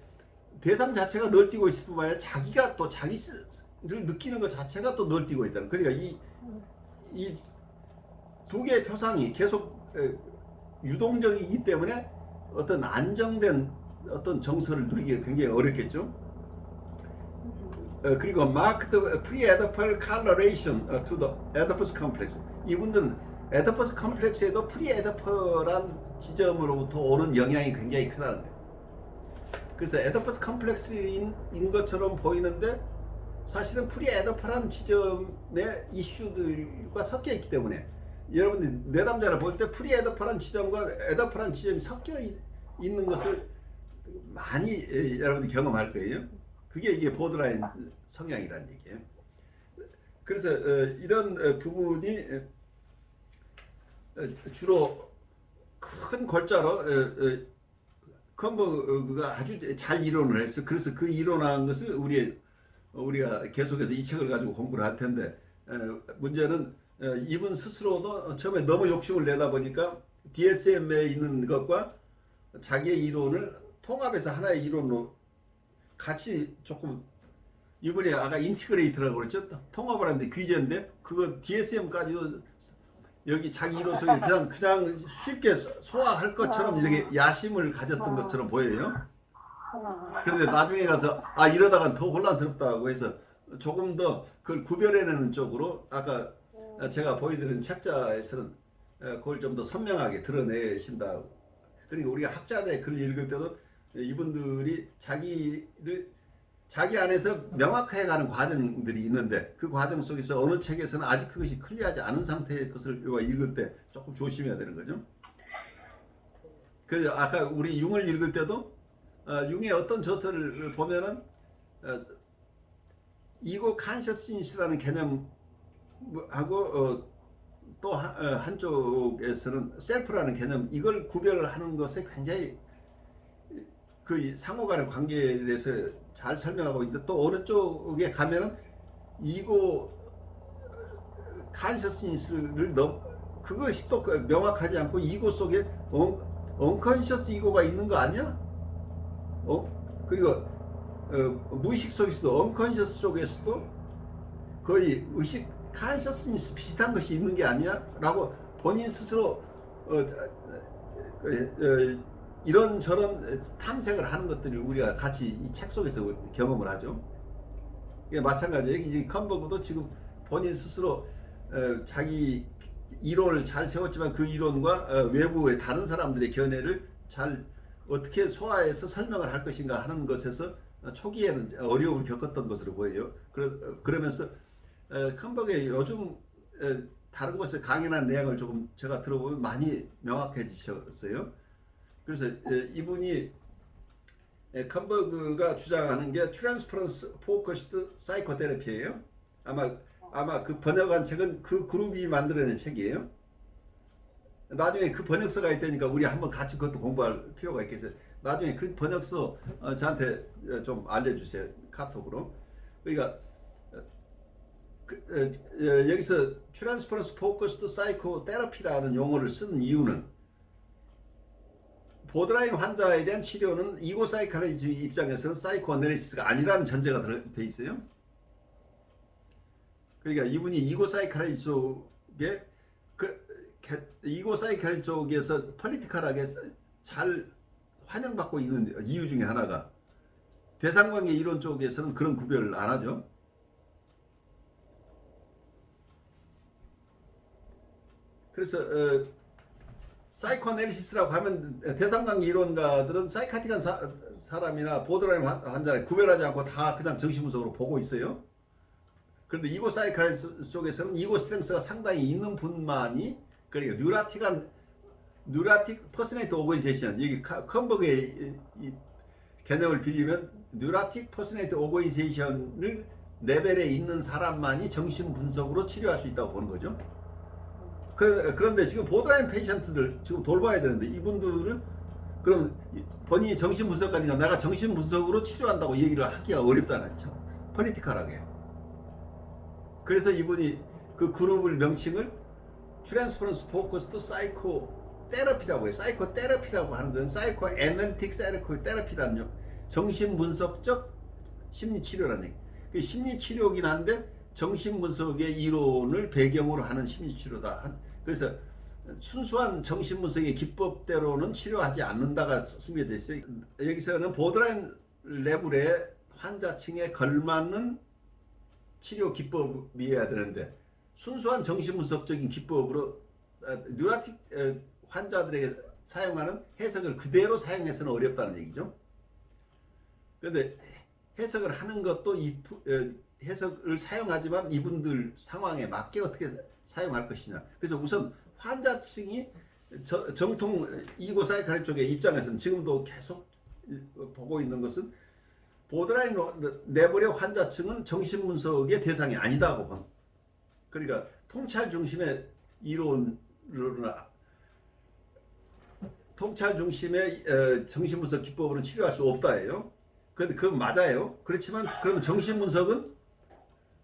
S2: 대상 자체가 널뛰고 있을 뿐만 아니라 자기가 또 자기를 느끼는 것 자체가 또 널뛰고 있다는. 그러니까 이 두 개의 표상이 계속 유동적이기 때문에 어떤 안정된 어떤 정서를 누리기가 굉장히 어렵겠죠. 그리고 marked pre-Oedipal correlation to the Oedipus complex. 이분들은 에디퍼스 컴플렉스에도 프리-에디퍼란 지점으로부터 오는 영향이 굉장히 크다는 거예요. 그래서 에디퍼스 컴플렉스인 것처럼 보이는데 사실은 프리-에디퍼란 지점의 이슈들과 섞여 있기 때문에 여러분들이 내담자를 볼 때 프리-에디퍼란 지점과 에디퍼란 지점이 섞여 있는 것을 많이 여러분들이 경험할 거예요. 그게 이게 보드라인 성향이라는 얘기예요. 그래서 이런 부분이 주로 큰 골자로 컨버그가 아주 잘 이론을 했어요. 그래서 그 이론한 것을 우리의 우리가 계속해서 이 책을 가지고 공부를 할 텐데 문제는 이분 스스로도 처음에 너무 욕심을 내다 보니까 DSM에 있는 것과 자기의 이론을 통합해서 하나의 이론으로 같이 조금 이번에 아까 인티그레이트라고 그랬죠. 통합을 하는데 귀재인데 그거 DSM까지도 여기 자기 이론 속에 그냥 쉽게 소화할 것처럼 이렇게 야심을 가졌던 것처럼 보여요. 그런데 나중에 가서 이러다간 더 혼란스럽다고 해서 조금 더 그걸 구별해내는 쪽으로 아까 제가 보여드린 책자에서는 그걸 좀 더 선명하게 드러내신다. 그러니까 우리가 학자들의 글을 읽을 때도 이분들이 자기 안에서 명확해가는 과정들이 있는데 그 과정 속에서 어느 책에서는 아직 그것이 클리어하지 않은 상태의 것을 읽을 때 조금 조심해야 되는 거죠. 그래서 아까 우리 융을 읽을 때도 융의 어떤 저서를 보면은 이고 컨셔스니스라는 개념하고 또 한쪽에서는 셀프라는 개념 이걸 구별하는 것에 굉장히 그 상호간의 관계에 대해서 잘 설명하고 있는데 또 어느 쪽에 가면은 이고 컨셔스니스를 그것이 또 명확하지 않고 이고 속에 언컨셔스 이고가 있는 거 아니야? 그리고 무의식 속에서도 언컨셔스 쪽에서도 거의 의식 컨셔스니스 비슷한 것이 있는 게 아니야? 라고 본인 스스로 이런저런 탐색을 하는 것들을 우리가 같이 이 책 속에서 경험을 하죠. 이게 마찬가지예요. 이 컴버그도 지금 본인 스스로 자기 이론을 잘 세웠지만 그 이론과 외부의 다른 사람들의 견해를 잘 어떻게 소화해서 설명을 할 것인가 하는 것에서 초기에는 어려움을 겪었던 것으로 보여요. 그러면서 컴버그의 요즘 다른 곳에 강연한 내용을 조금 제가 들어보면 많이 명확해지셨어요. 그래서 이분이 컴버그가 주장하는 게 트랜스퍼런스 포커스드 사이코테라피예요. 아마 그 번역한 책은 그 그룹이 만들어낸 책이에요. 나중에 그 번역서가 있다니까 우리 한번 같이 그것도 공부할 필요가 있겠어요. 나중에 그 번역서 저한테 좀 알려주세요. 카톡으로. 그러니까 여기서 트랜스퍼런스 포커스드 사이코테라피라는 용어를 쓴 이유는 보드라인 환자에 대한 치료는 이고 사이칼로지 입장에서는 사이코 어널리시스가 아니라는 전제가 돼 있어요. 그러니까 이분이 이고 사이칼로지 쪽에 이고 사이칼로지 쪽에서 폴리티컬하게 잘 환영받고 있는 이유 중에 하나가 대상관계 이론 쪽에서는 그런 구별을 안 하죠. 그래서 사이코애널리시스라고 하면 대상관계 이론가들은 사이카틱한 사람이나 보드라인 환자를 구별하지 않고 다 그냥 정신분석으로 보고 있어요. 그런데 이고 사이칼리스 쪽에서는 이고 스트렝스가 상당히 있는 분만이 그러니까 뉴라틱 퍼스널리티 오거니제이션 여기 컴버그의 개념을 빌리면 뉴라틱 퍼스널리티 오거니제이션을 레벨에 있는 사람만이 정신분석으로 치료할 수 있다고 보는 거죠. 그런데 지금 보드라인 페이션트들 지금 돌봐야 되는데 이분들은 그럼 본인이 정신분석가니까 내가 정신분석으로 치료한다고 얘기를 하기가 어렵다는 거죠. 폴리티컬하게. 그래서 이분이 그 그룹을 명칭을 트랜스퍼런스 포커스드 사이코 테라피라고 해요. 사이코 테라피라고 하는 건 사이코 애널리틱 사이코 테라피라는 정신분석적 심리치료라는 얘기. 그 심리치료긴 한데 정신분석의 이론을 배경으로 하는 심리치료다. 그래서 순수한 정신분석의 기법대로는 치료하지 않는다가 숨겨져 있어요. 여기서는 보드라인 레벨의 환자층에 걸맞는 치료 기법이어야 되는데 순수한 정신분석적인 기법으로 뉴라틱 환자들에게 사용하는 해석을 그대로 사용해서는 어렵다는 얘기죠. 그런데 해석을 하는 것도 해석을 사용하지만 이분들 상황에 맞게 어떻게 사용할 것이냐. 그래서 우선 환자층이 정통 이고 사이칼리 쪽의 입장에서는 지금도 계속 보고 있는 것은 보드라인 레벨의 환자층은 정신분석의 대상이 아니다고 본. 그러니까 통찰 중심의 이론으로나 통찰 중심의 정신분석 기법으로는 치료할 수 없다예요. 근데 그건 맞아요. 그렇지만 그러면 정신분석은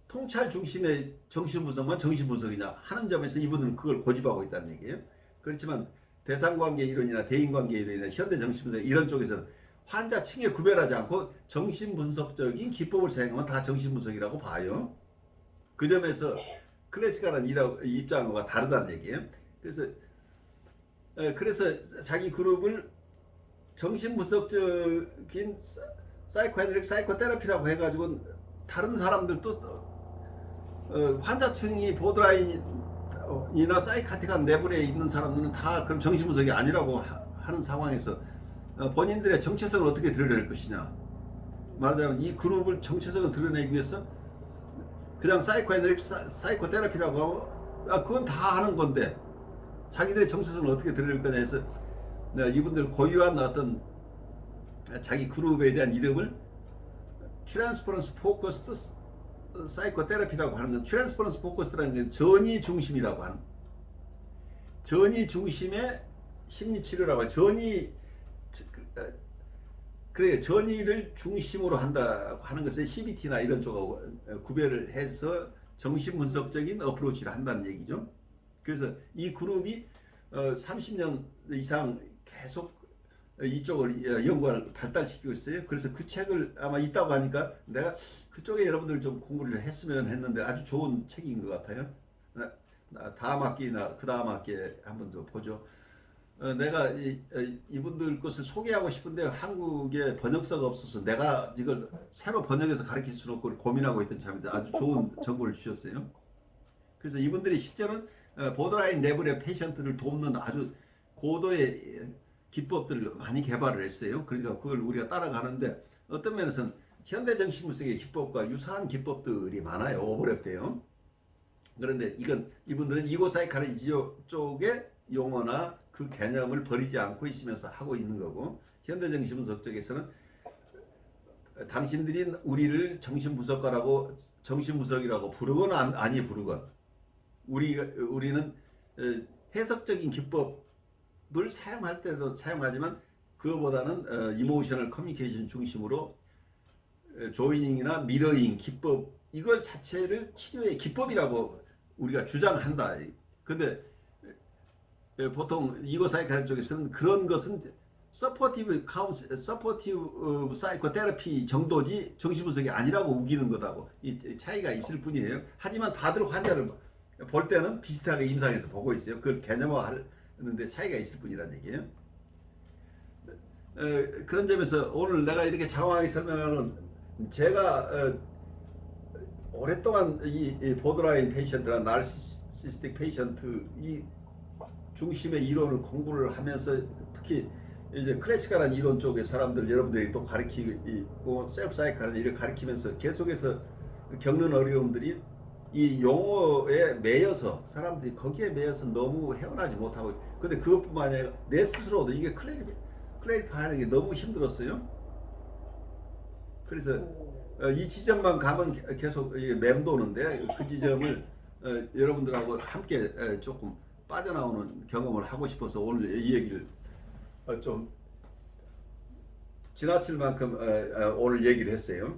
S2: 통찰 중심의 정신분석만 정신분석이냐 하는 점에서 이분은 그걸 고집하고 있다는 얘기예요. 그렇지만 대상관계 이론이나 대인관계 이론이나 현대 정신분석 이런 쪽에서는 환자층에 구별하지 않고 정신분석적인 기법을 사용하면 다 정신분석이라고 봐요. 그 점에서 클래시컬한 입장과 다르다는 얘기예요. 그래서 자기 그룹을 정신분석적인 사이코애널릭 사이코테라피라고 해가지고 다른 사람들도 환자층이 보드라인이나 사이카틱한 레벨에 있는 사람들은 다 그럼 정신분석이 아니라고 하는 상황에서 본인들의 정체성을 어떻게 드러낼 것이냐. 말하자면 이 그룹을 정체성을 드러내기 위해서 그냥 사이코애널릭 사이코테라피라고 하면 그건 다 하는 건데 자기들의 정체성을 어떻게 드러낼 거냐 해서 이분들 고유한 어떤 자기 그룹에 대한 이름을 트랜스퍼런스 포커스드 사이코테라피라고 하는 건 트랜스퍼런스 포커스라는 게 전이 중심이라고 하는 전이 중심의 심리치료라고 해요. 그래 전이를 중심으로 한다고 하는 것을 CBT나 이런 쪽하고 구별을 해서 정신분석적인 어프로치를 한다는 얘기죠. 그래서 이 그룹이 30년 이상 계속 이쪽을 연구를 발달시키고 있어요. 그래서 그 책을 아마 있다고 하니까 내가 그쪽에 여러분들 좀 공부를 했으면 했는데 아주 좋은 책인 것 같아요. 다음 학기나 그 다음 학기에 한번 좀 보죠. 내가 이분들 것을 소개하고 싶은데 한국에 번역서가 없어서 내가 이걸 새로 번역해서 가르칠 수는 없고 고민하고 있던 참인데 아주 좋은 정보를 주셨어요. 그래서 이분들이 실제로는 보더라인 레벨의 페이션트를 돕는 아주 고도의 기법들을 많이 개발을 했어요. 그러니까 그걸 우리가 따라가는데 어떤 면에서는 현대 정신분석의 기법과 유사한 기법들이 많아요. 오버랩돼요. 그런데 이분들은 이고사이칼리지 쪽의 용어나 그 개념을 버리지 않고 있으면서 하고 있는 거고, 현대 정신분석 쪽에서는 당신들이 우리를 정신분석이라고 부르거나 아니 부르건 우리는 해석적인 기법을 사용할 때도 사용하지만 그거보다는 이모셔널 커뮤니케이션 중심으로 조이닝이나 미러잉 기법 이걸 자체를 치료의 기법이라고 우리가 주장한다. 근데 보통 이고사이칼 쪽에서는 그런 것은 서포티브 사이코테라피 정도지 정신분석이 아니라고 우기는 것하고 이 차이가 있을 뿐이에요. 하지만 다들 환자를 볼 때는 비슷하게 임상에서 보고 있어요. 그걸 개념화하는데 차이가 있을 뿐이라는 얘기예요. 그런 점에서 오늘 내가 이렇게 장황하게 설명하는 제가 오랫동안 이 보더라인 페이션트나 나르시스틱 페이션트 이 중심의 이론을 공부를 하면서 특히 이제 클래시컬한 이론 쪽의 사람들 여러분들이 또 가르치고 셀프 사이클을 이렇게 가르치면서 계속해서 겪는 어려움들이 이 용어에 매여서 사람들이 거기에 매여서 너무 헤어나지 못하고 근데 그것뿐만 아니라 내 스스로도 이게 클래리파하는 게 너무 힘들었어요. 그래서 이 지점만 가면 계속 맴도는데 그 지점을 여러분들하고 함께 조금 빠져나오는 경험을 하고 싶어서 오늘 이 얘기를 좀 지나칠 만큼 오늘 얘기를 했어요.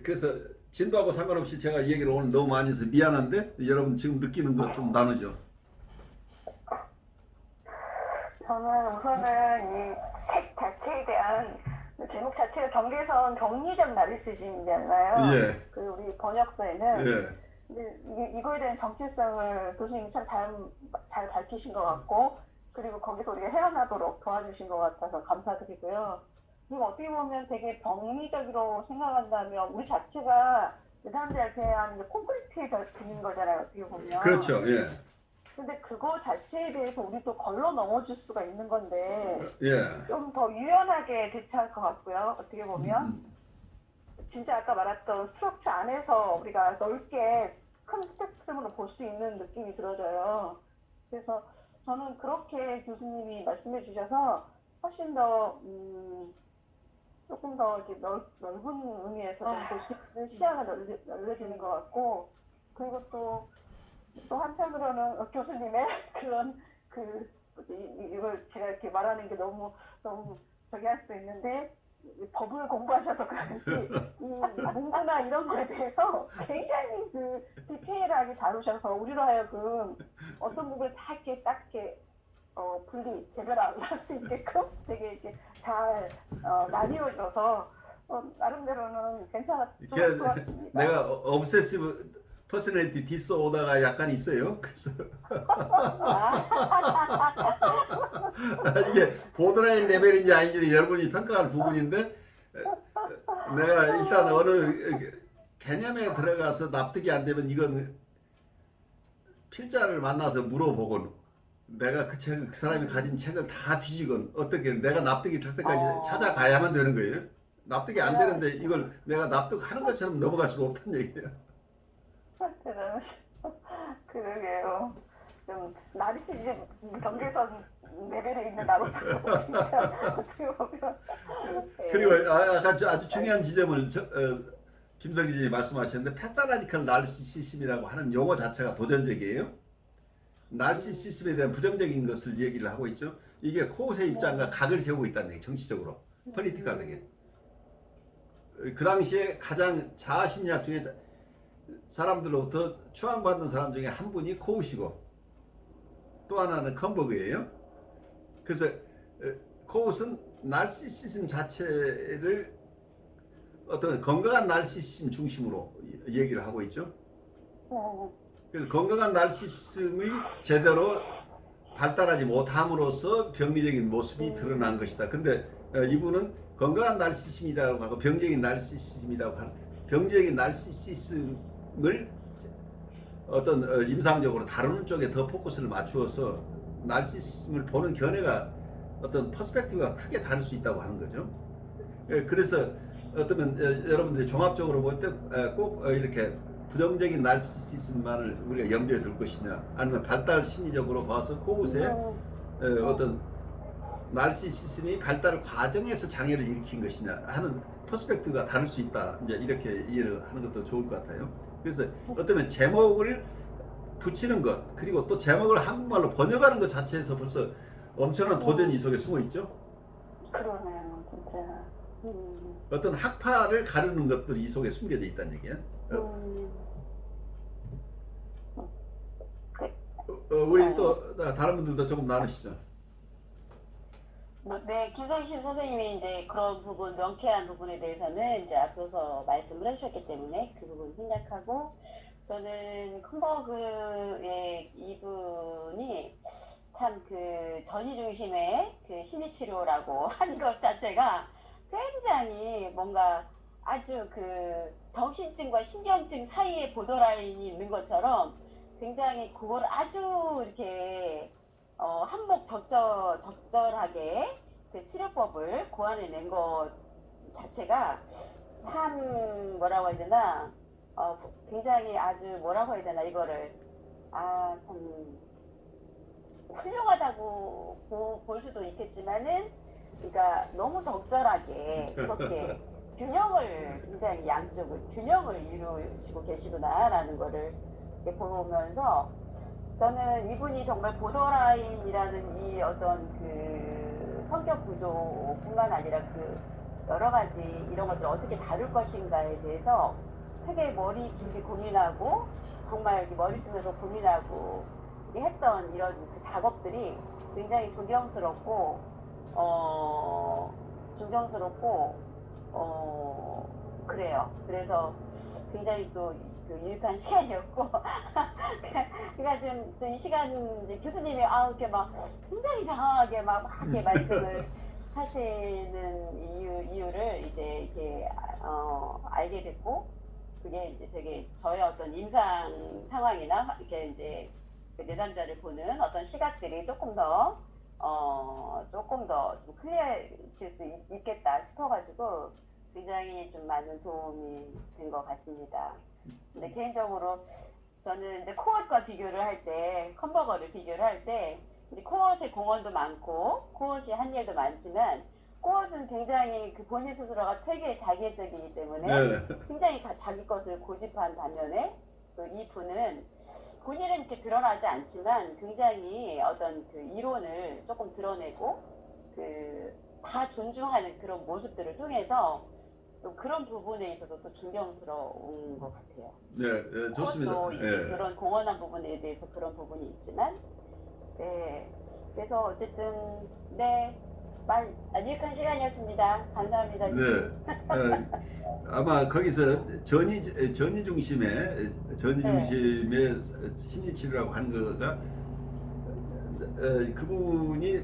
S2: 그래서 진도하고 상관없이 제가 이 얘기를 오늘 너무 많이 해서 미안한데 여러분 지금 느끼는 거 좀 나누죠.
S4: 저는 우선은 이 책 자체에 대한 제목 자체가 경계선 병리적 나르시즘이잖아요.
S2: 예.
S4: 그 우리 번역서에는
S2: 예.
S4: 근데 이거에 대한 정체성을 교수님이 참 잘 밝히신 것 같고 그리고 거기서 우리가 헤어나도록 도와주신 것 같아서 감사드리고요. 그리고 어떻게 보면 되게 병리적으로 생각한다면 우리 자체가 사람들한테 하는 콘크리트해지는 거잖아요. 어떻게 보면.
S2: 그렇죠. 예.
S4: 근데 그거 자체에 대해서 우리도 걸러 넘어줄 수가 있는 건데
S2: 예.
S4: 좀 더 유연하게 대처할 것 같고요. 어떻게 보면 진짜 아까 말했던 스트럭처 안에서 우리가 넓게 큰 스펙트럼으로 볼 수 있는 느낌이 들어져요. 그래서 저는 그렇게 교수님이 말씀해 주셔서 훨씬 더 조금 더 이렇게 넓은 의미에서 볼 수 있는 시야가 넓어지는 것 같고 그리고 또 한편으로는 교수님의 그런 이걸 제가 이렇게 말하는 게 너무 저기 할 수도 있는데 법을 공부하셔서 그런지 이 문구나 이런 거에 대해서 굉장히 그 디테일하게 다루셔서 우리로 하여금 어떤 부분을 다 이렇게 작게 분리 개별화할 수 있게끔 되게 이렇게 잘 나뉘어져서 나름대로는
S2: 이게
S4: 좋았습니다.
S2: 내가 obsessive personality disorder가 약간 있어요. 그래서 이게 보드라인 레벨인지 아닌지 여러분이 평가할 부분인데 내가 일단 어느 개념에 들어가서 납득이 안 되면 이건 필자를 만나서 물어보곤 내가 그 사람이 가진 책을 다 뒤지건 어떻게 내가 납득이 될 때까지 찾아가야만 되는 거예요. 납득이 안 되는데 이걸 내가 납득하는 것처럼 넘어갈 수가 없다는 얘기예요.
S4: 대단하시죠. 그러게요. 좀 나르시즘 경계선 레벨에 있는 나로서 진짜 어떻게 보면
S2: 그리고 아까 아주 중요한 지점을 김석희 씨 말씀하셨는데 패타라지컬 나르시시즘이라고 하는 용어 자체가 도전적이에요. 나르시시즘에 대한 부정적인 것을 얘기를 하고 있죠. 이게 코웃의 입장과 각을 세우고 있다는 얘기, 정치적으로, 폴리티컬하게. 그 당시에 가장 자아심리학 중에 사람들로부터 추앙받는 사람 중에 한 분이 코웃이고 또 하나는 컴버그예요. 그래서 코웃은 나르시시즘 자체를 어떤 건강한 나르시시즘 중심으로 얘기를 하고 있죠. 그래서 건강한 나르시시즘이 제대로 발달하지 못함으로써 병리적인 모습이 드러난 것이다. 근데 이분은 건강한 나르시시즘이라고 하고 병적인 나르시시즘이라고 하는 병적인 나르시시즘을 어떤 임상적으로 다루는 쪽에 더 포커스를 맞추어서 나르시시즘을 보는 견해가 어떤 퍼스펙티브가 크게 다를 수 있다고 하는 거죠. 그래서 어쩌면 여러분들이 종합적으로 볼 때 꼭 이렇게 부정적인 나르시시즘만을 우리가 염두에 둘 것이냐 아니면 발달 심리적으로 봐서 코웃의 어떤 나르시시즘이 발달 과정에서 장애를 일으킨 것이냐 하는 퍼스펙티브가 다를 수 있다. 이제 이렇게 이해를 하는 것도 좋을 것 같아요. 그래서 어쩌면 제목을 붙이는 것 그리고 또 제목을 한국말로 번역하는 것 자체에서 벌써 엄청난 도전이 이 속에 숨어 있죠.
S4: 그러네요, 진짜.
S2: 어떤 학파를 가르는 것들이 이 속에 숨겨져 있다는 얘기야. 우리 또 다른 분들도 조금 나누시죠.
S1: 네, 김성신 선생님이 이제 그런 부분, 명쾌한 부분에 대해서는 이제 앞서서 말씀을 해주셨기 때문에 그 부분 생략하고, 저는 컴버그의 이분이 참 그 전이 중심의 그 심리치료라고 하는 것 자체가 굉장히 뭔가 아주 그 정신증과 신경증 사이에 보더라인이 있는 것처럼 굉장히 그걸 아주 이렇게 적절하게 그 치료법을 고안해낸 것 자체가 참 뭐라고 해야 되나 굉장히 아주 뭐라고 해야 되나 이거를 참 훌륭하다고 볼 수도 있겠지만은 그러니까 너무 적절하게 그렇게 균형을 굉장히 양쪽을 균형을 이루시고 계시구나라는 거를 이렇게 보면서 저는 이분이 정말 보더라인이라는 이 어떤 그 성격 구조뿐만 아니라 그 여러 가지 이런 것들을 어떻게 다룰 것인가에 대해서 되게 머리 길게 고민하고 정말 머리 쓰면서 고민하고 했던 이런 그 작업들이 굉장히 존경스럽고 그래요. 그래서 굉장히 또 그 유익한 시간이었고 그러니까 좀 이 시간 이제 교수님이 이렇게 막 굉장히 장황하게 막 이렇게 말씀을 하시는 이유를 이제 이렇게 알게 됐고 그게 이제 되게 저의 어떤 임상 상황이나 이렇게 이제 그 내담자를 보는 어떤 시각들이 조금 더 좀 클리어해질 수 있겠다 싶어가지고 굉장히 좀 많은 도움이 된 것 같습니다. 근데 개인적으로 저는 이제 코엇과 비교를 할 때, 컴버거를 비교를 할 때, 이제 코엇의 공헌도 많고, 코엇이 한 일도 많지만, 코엇은 굉장히 그 본인 스스로가 되게 자기애적이기 때문에 굉장히 자기 것을 고집한 반면에 또 이 분은 본인은 이렇게 드러나지 않지만 굉장히 어떤 그 이론을 조금 드러내고 그 다 존중하는 그런 모습들을 통해서 또 그런 부분에 있어서 또 존경스러운 것 같아요.
S2: 네, 좋습니다.
S1: 또 이제
S2: 예.
S1: 그런 공헌한 부분에 대해서 그런 부분이 있지만, 네. 그래서 어쨌든 네, 유익한 시간이었습니다. 감사합니다.
S2: 네. 아마 거기서 전이 중심의 심리 치료라고 한 거가 그분이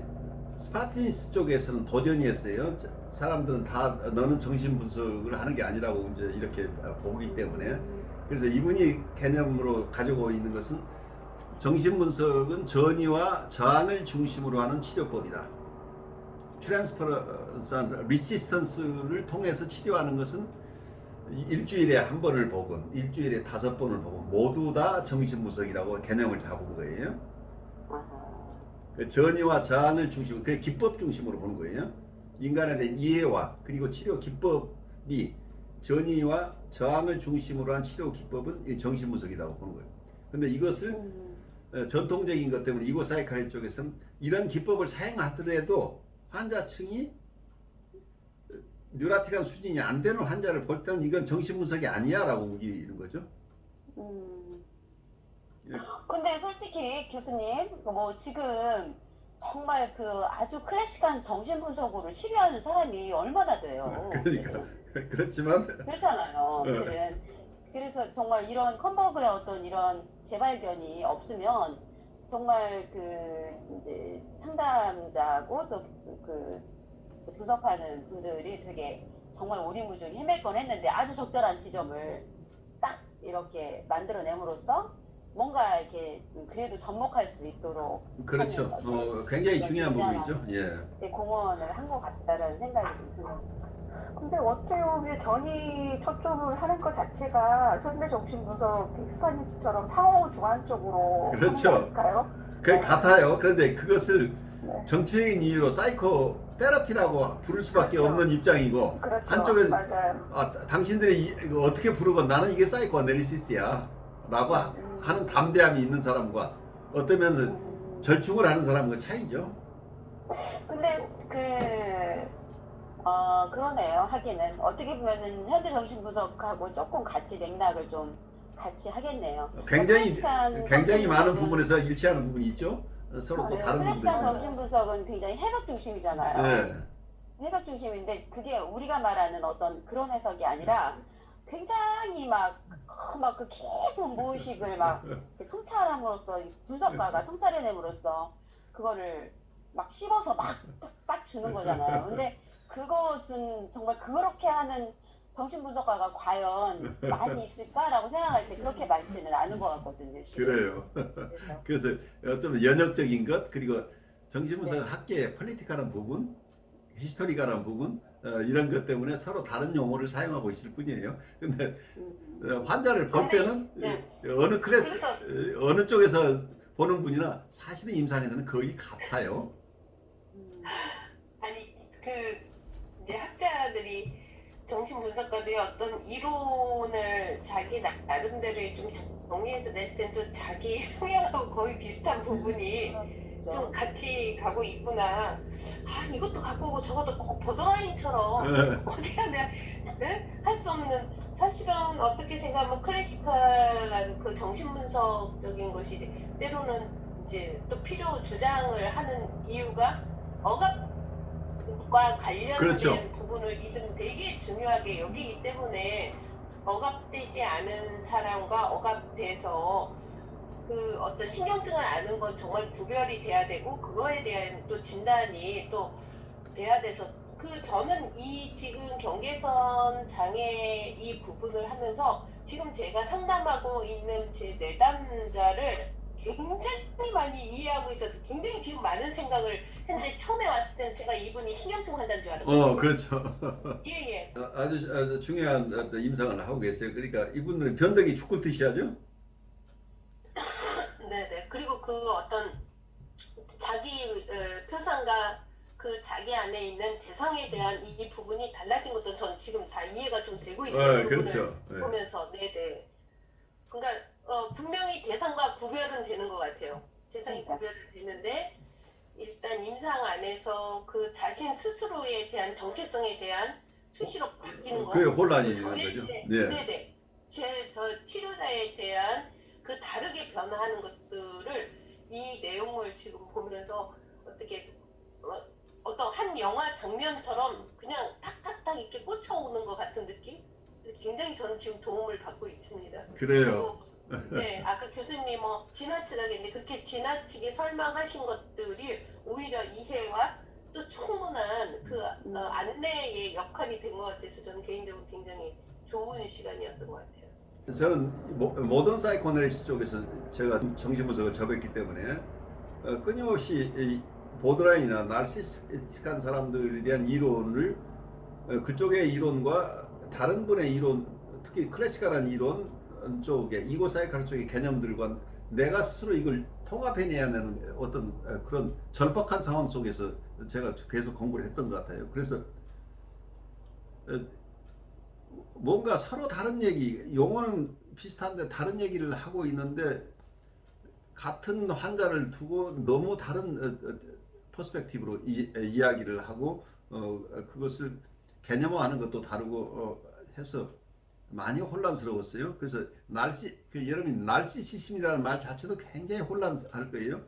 S2: 스파르타니스 쪽에서는 도전이었어요. 사람들은 다 너는 정신 분석을 하는 게 아니라고 이제 이렇게 보기 때문에, 그래서 이분이 개념으로 가지고 있는 것은 정신 분석은 전이와 저항을 중심으로 하는 치료법이다. 트랜스퍼런스 리시스턴스를 통해서 치료하는 것은 일주일에 한 번을 보건 일주일에 5번을 보건 모두 다 정신 분석이라고 개념을 잡은 거예요. 그 전이와 저항을 중심으로, 그 기법 중심으로 보는 거예요. 인간에 대한 이해와 그리고 치료 기법이 전이와 저항을 중심으로 한 치료 기법은 이 정신 분석이라고 보는 거예요. 근데 이것을 전통적인 것 때문에 이고 사이카리 쪽에서는 이런 기법을 사용하더라도 환자층이 뉴라틱한 수준이 안 되는 환자를 볼 때는 이건 정신 분석이 아니야 라고 우기는 거죠.
S1: 근데 솔직히 교수님, 뭐 지금 정말 그 아주 클래식한 정신분석으로 치료하는 사람이 얼마나 돼요.
S2: 그러니까 그렇지만
S1: 그렇잖아요. 실은. 그래서 정말 이런 컨버그의 어떤 이런 재발견이 없으면 정말 그 이제 상담자고 또 그 분석하는 분들이 되게 정말 오리무중히 헤맬 뻔했는데 아주 적절한 지점을 딱 이렇게 만들어냄으로써 뭔가 이렇게 그래도 접목할 수 있도록
S2: 그렇죠. 굉장히 중요한 부분이죠. 예.
S1: 공헌을 한 것 같다라는 생각이 좀 드네요.
S4: 근데 어떻게 보면 전이 초점을 하는 것 자체가 현대 정신분석 스파니스처럼 상호주관적으로
S2: 그렇죠.
S4: 하는 거니까요.
S2: 그게 같아요. 그런데 그것을
S4: 네.
S2: 정치적인 이유로 사이코 테라피라고 부를 수밖에
S4: 그렇죠.
S2: 없는 입장이고,
S4: 그렇죠.
S2: 한쪽은
S4: 맞아요.
S2: 당신들이 이거 어떻게 부르건 나는 이게 사이코 아날리시스야 라고 하는 담대함이 있는 사람과 어떤 면에서 절충을 하는 사람과 차이죠.
S1: 근데 그러네요. 하기는 어떻게 보면은 현대 정신분석하고 조금 같이 맥락을 좀 같이 하겠네요.
S2: 굉장히 많은
S1: 정신분석은-
S2: 부분에서 일치하는 부분이 있죠. 서로 또 다른 부분도
S1: 클래식한
S2: 있죠.
S1: 정신분석은 굉장히 해석 중심이잖아요.
S2: 네.
S1: 해석 중심인데 그게 우리가 말하는 어떤 그런 해석이 아니라 굉장히 막 그 깊은 무의식을 막 이렇게 통찰함으로써 분석가가 통찰해냄으로써 그거를 막 씹어서 딱 주는 거잖아요. 근데 그것은 정말 그렇게 하는 정신분석가가 과연 많이 있을까라고 생각할 때 그렇게 많지는 않은 것 같거든요. 실은.
S2: 그래요.
S1: 그래서.
S2: 그래서 어쩌면 연역적인 것, 그리고 정신분석 학계의 폴리티컬한 부분, 히스토리컬한 부분, 이런 것 때문에 서로 다른 용어를 사용하고 있을 뿐이에요. 근데 환자를 볼 때는
S3: 네.
S2: 어느 클래스,
S3: 그래서-
S2: 어느 쪽에서 보는 분이나 사실은 임상에서는 거의 같아요.
S3: 아니 그 이제 학자들이 정신분석가들이 어떤 이론을 자기 나름대로 좀 정리해서 낼 때는 또 자기 성향하고 거의 비슷한 부분이 좀 같이 가고 있구나. 아 이것도 갖고 오고 저것도 꼭 보더라인처럼 어디 하나 할 수 없는, 사실은 어떻게 생각하면 클래시컬한 그 정신분석적인 것이 때로는 이제 또 필요 주장을 하는 이유가 억압과 관련된
S2: 그렇죠.
S3: 부분을 이들은 되게 중요하게 여기기 때문에 억압되지 않은 사람과 억압돼서 그 어떤 신경증을 아는 건 정말 구별이 돼야 되고 그거에 대한 또 진단이 또 돼야 돼서 저는 이 지금 경계선 장애 이 부분을 하면서 지금 제가 상담하고 있는 제 내담자를 굉장히 많이 이해하고 있어서 굉장히 지금 많은 생각을 했는데 처음에 왔을 때는 제가 이분이 신경증 환자인 줄 알았거든요.
S2: 그렇죠.
S3: 예예.
S2: 아주 중요한 어떤 임상을 하고 계세요. 그러니까 이분들은 변덕이 죽을 듯이하죠.
S3: 네네. 그리고 그 어떤 자기 표상과 그 자기 안에 있는 대상에 대한 이 부분이 달라진 것도 전 지금 다 이해가 좀 되고 있어요. 그
S2: 그렇죠.
S3: 부분을 보면서 네네. 그러니까 분명히 대상과 구별은 되는 것 같아요. 대상이
S1: 그러니까.
S3: 구별은 되는데 일단 임상 안에서 그 자신 스스로에 대한 정체성에 대한 수시로 바뀌는 거.
S2: 그게 혼란이 있는
S3: 저에
S2: 거죠.
S3: 대해-
S2: 네.
S3: 네네. 저 치료자에 대한 그 다르게 변화하는 것들을 이 내용을 지금 보면서 어떻게 어떤 한 영화 장면처럼 그냥 탁탁탁 이렇게 꽂혀오는 것 같은 느낌? 굉장히 저는 지금 도움을 받고 있습니다.
S2: 그래요.
S3: 그리고 네, 아까 교수님 지나치다게 했는데 그렇게 지나치게 설명하신 것들이 오히려 이해와 또 충분한 그 안내의 역할이 된 것 같아서 저는 개인적으로 굉장히 좋은 시간이었던 것 같아요.
S2: 저는 모던 사이코애널리시스 쪽에서 제가 정신분석을 접했기 때문에 끊임없이 이 보드라인이나 나르시스틱한 사람들에 대한 이론을 그쪽의 이론과 다른 분의 이론, 특히 클래시컬한 이론 쪽에 이고 사이칼 쪽의 개념들과 내가 스스로 이걸 통합해내야 하는 어떤 그런 절박한 상황 속에서 제가 계속 공부를 했던 것 같아요. 그래서 뭔가 서로 다른 얘기, 용어는 비슷한데 다른 얘기를 하고 있는데 같은 환자를 두고 너무 다른 퍼스펙티브로 이야기를 하고 그것을 개념화하는 것도 다르고 해서 많이 혼란스러웠어요. 그래서 여러분이 날시시즘이라는 말 자체도 굉장히 혼란할 거예요.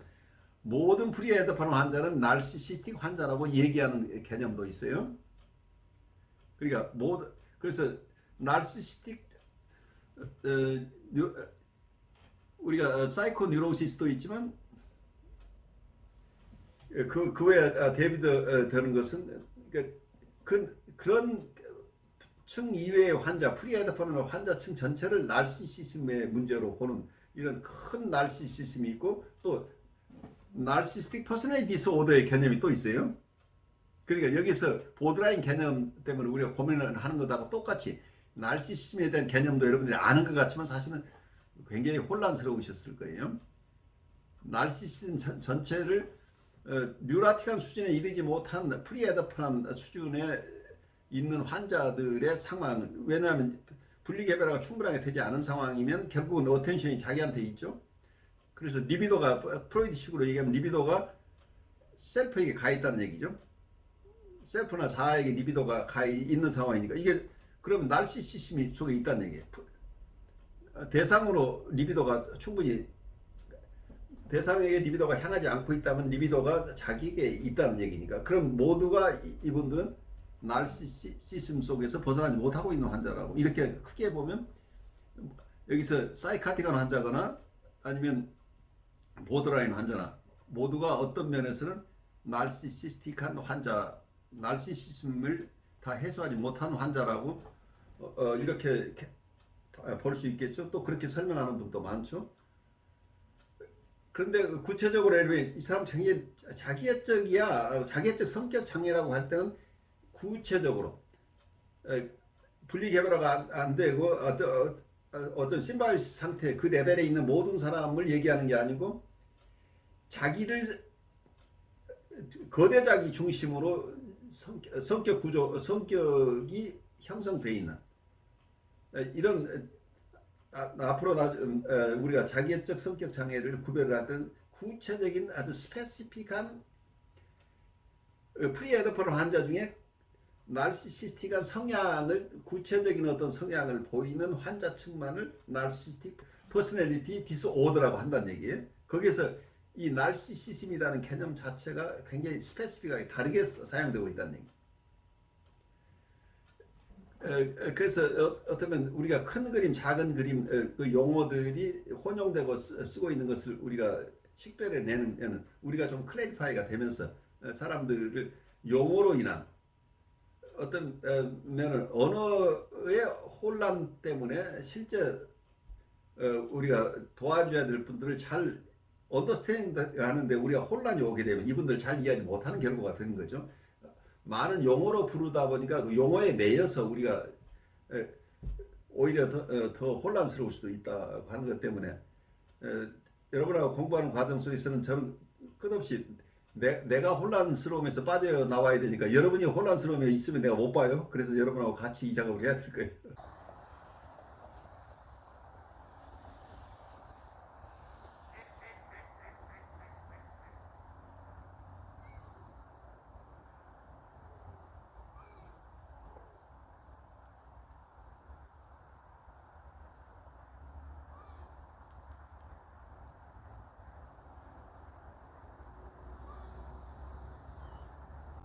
S2: 모든 프리헤드판 환자는 날시시스틱 환자라고 얘기하는 개념도 있어요. 그러니까 그래서 나르시스틱 우리가 사이코 뉴로시스도 있지만 그 외에 데이비드 되는 것은 그런 층 이외의 환자, 프리헤드판 환자층 전체를 나르시시즘의 문제로 보는 이런 큰 나르시시즘이 있고 또 나르시스틱 퍼스널리티 디스오더의 개념이 또 있어요. 그러니까 여기서 보드라인 개념 때문에 우리가 고민을 하는 것하고 똑같이 나르시시즘에 대한 개념도 여러분들이 아는 것 같지만 사실은 굉장히 혼란스러우셨을 거예요. 나르시시즘 전체를 뉴라틱한 수준에 이르지 못한 프리헤드판 수준에 있는 환자들의 상황, 왜냐하면 분리개별화가 충분하게 되지 않은 상황이면 결국은 어텐션이 자기한테 있죠. 그래서 리비도가 프로이드식으로 얘기하면 리비도가 셀프에게 가 있다는 얘기죠. 셀프나 자아에게 리비도가 가 있는 상황이니까 이게 그러면 나르시시즘 속에 있다는 얘기예요. 대상으로 리비도가 충분히 대상에게 리비도가 향하지 않고 있다면 리비도가 자기에게 있다는 얘기니까 그럼 모두가 이분들은 나르시시즘 속에서 벗어나지 못하고 있는 환자라고 이렇게 크게 보면 여기서 사이카틱한 환자거나 아니면 보더라인 환자나 모두가 어떤 면에서는 나르시시스틱한 환자, 나르시시즘을 다 해소하지 못한 환자라고 이렇게 볼 수 있겠죠. 또 그렇게 설명하는 분도 많죠. 그런데 구체적으로 이 사람 자기애적이야, 자기애적 성격 장애라고 할 때는 구체적으로 분리개별화가 안 되고 어떤 심바이오시스 상태 그 레벨에 있는 모든 사람을 얘기하는 게 아니고 자기를 거대 자기 중심으로 성격 구조, 성격이 형성되어 있는 이런 앞으로 우리가 자기애적 성격 장애를 구별을 하던 구체적인 아주 스페시픽한 프리헤드폰 환자 중에 나르시시스틱한 성향을 구체적인 어떤 성향을 보이는 환자층만을 나르시스틱 퍼스널리티 디스오더라고 한다는 얘기예요. 거기서 이 나르시시즘이라는 개념 자체가 굉장히 스페시픽하게 다르게 사용되고 있다는 얘기. 그래서 어쩌면 우리가 큰 그림, 작은 그림 그 용어들이 혼용되고 쓰고 있는 것을 우리가 식별해내는 우리가 좀 클래리파이가 되면서 사람들을 용어로 인한 어떤 면은 언어의 혼란 때문에 실제 우리가 도와줘야 될 분들을 잘 언더스탠딩 하는데 우리가 혼란이 오게 되면 이분들 잘 이해하지 못하는 결과가 되는 거죠. 많은 용어로 부르다 보니까 그 용어에 매여서 우리가 오히려 더 혼란스러울 수도 있다고 하는 것 때문에 여러분하고 공부하는 과정 속에서는 저는 끝없이 내가 혼란스러움에서 빠져나와야 되니까 여러분이 혼란스러움에 있으면 내가 못 봐요. 그래서 여러분하고 같이 이 작업을 해야 될 거예요.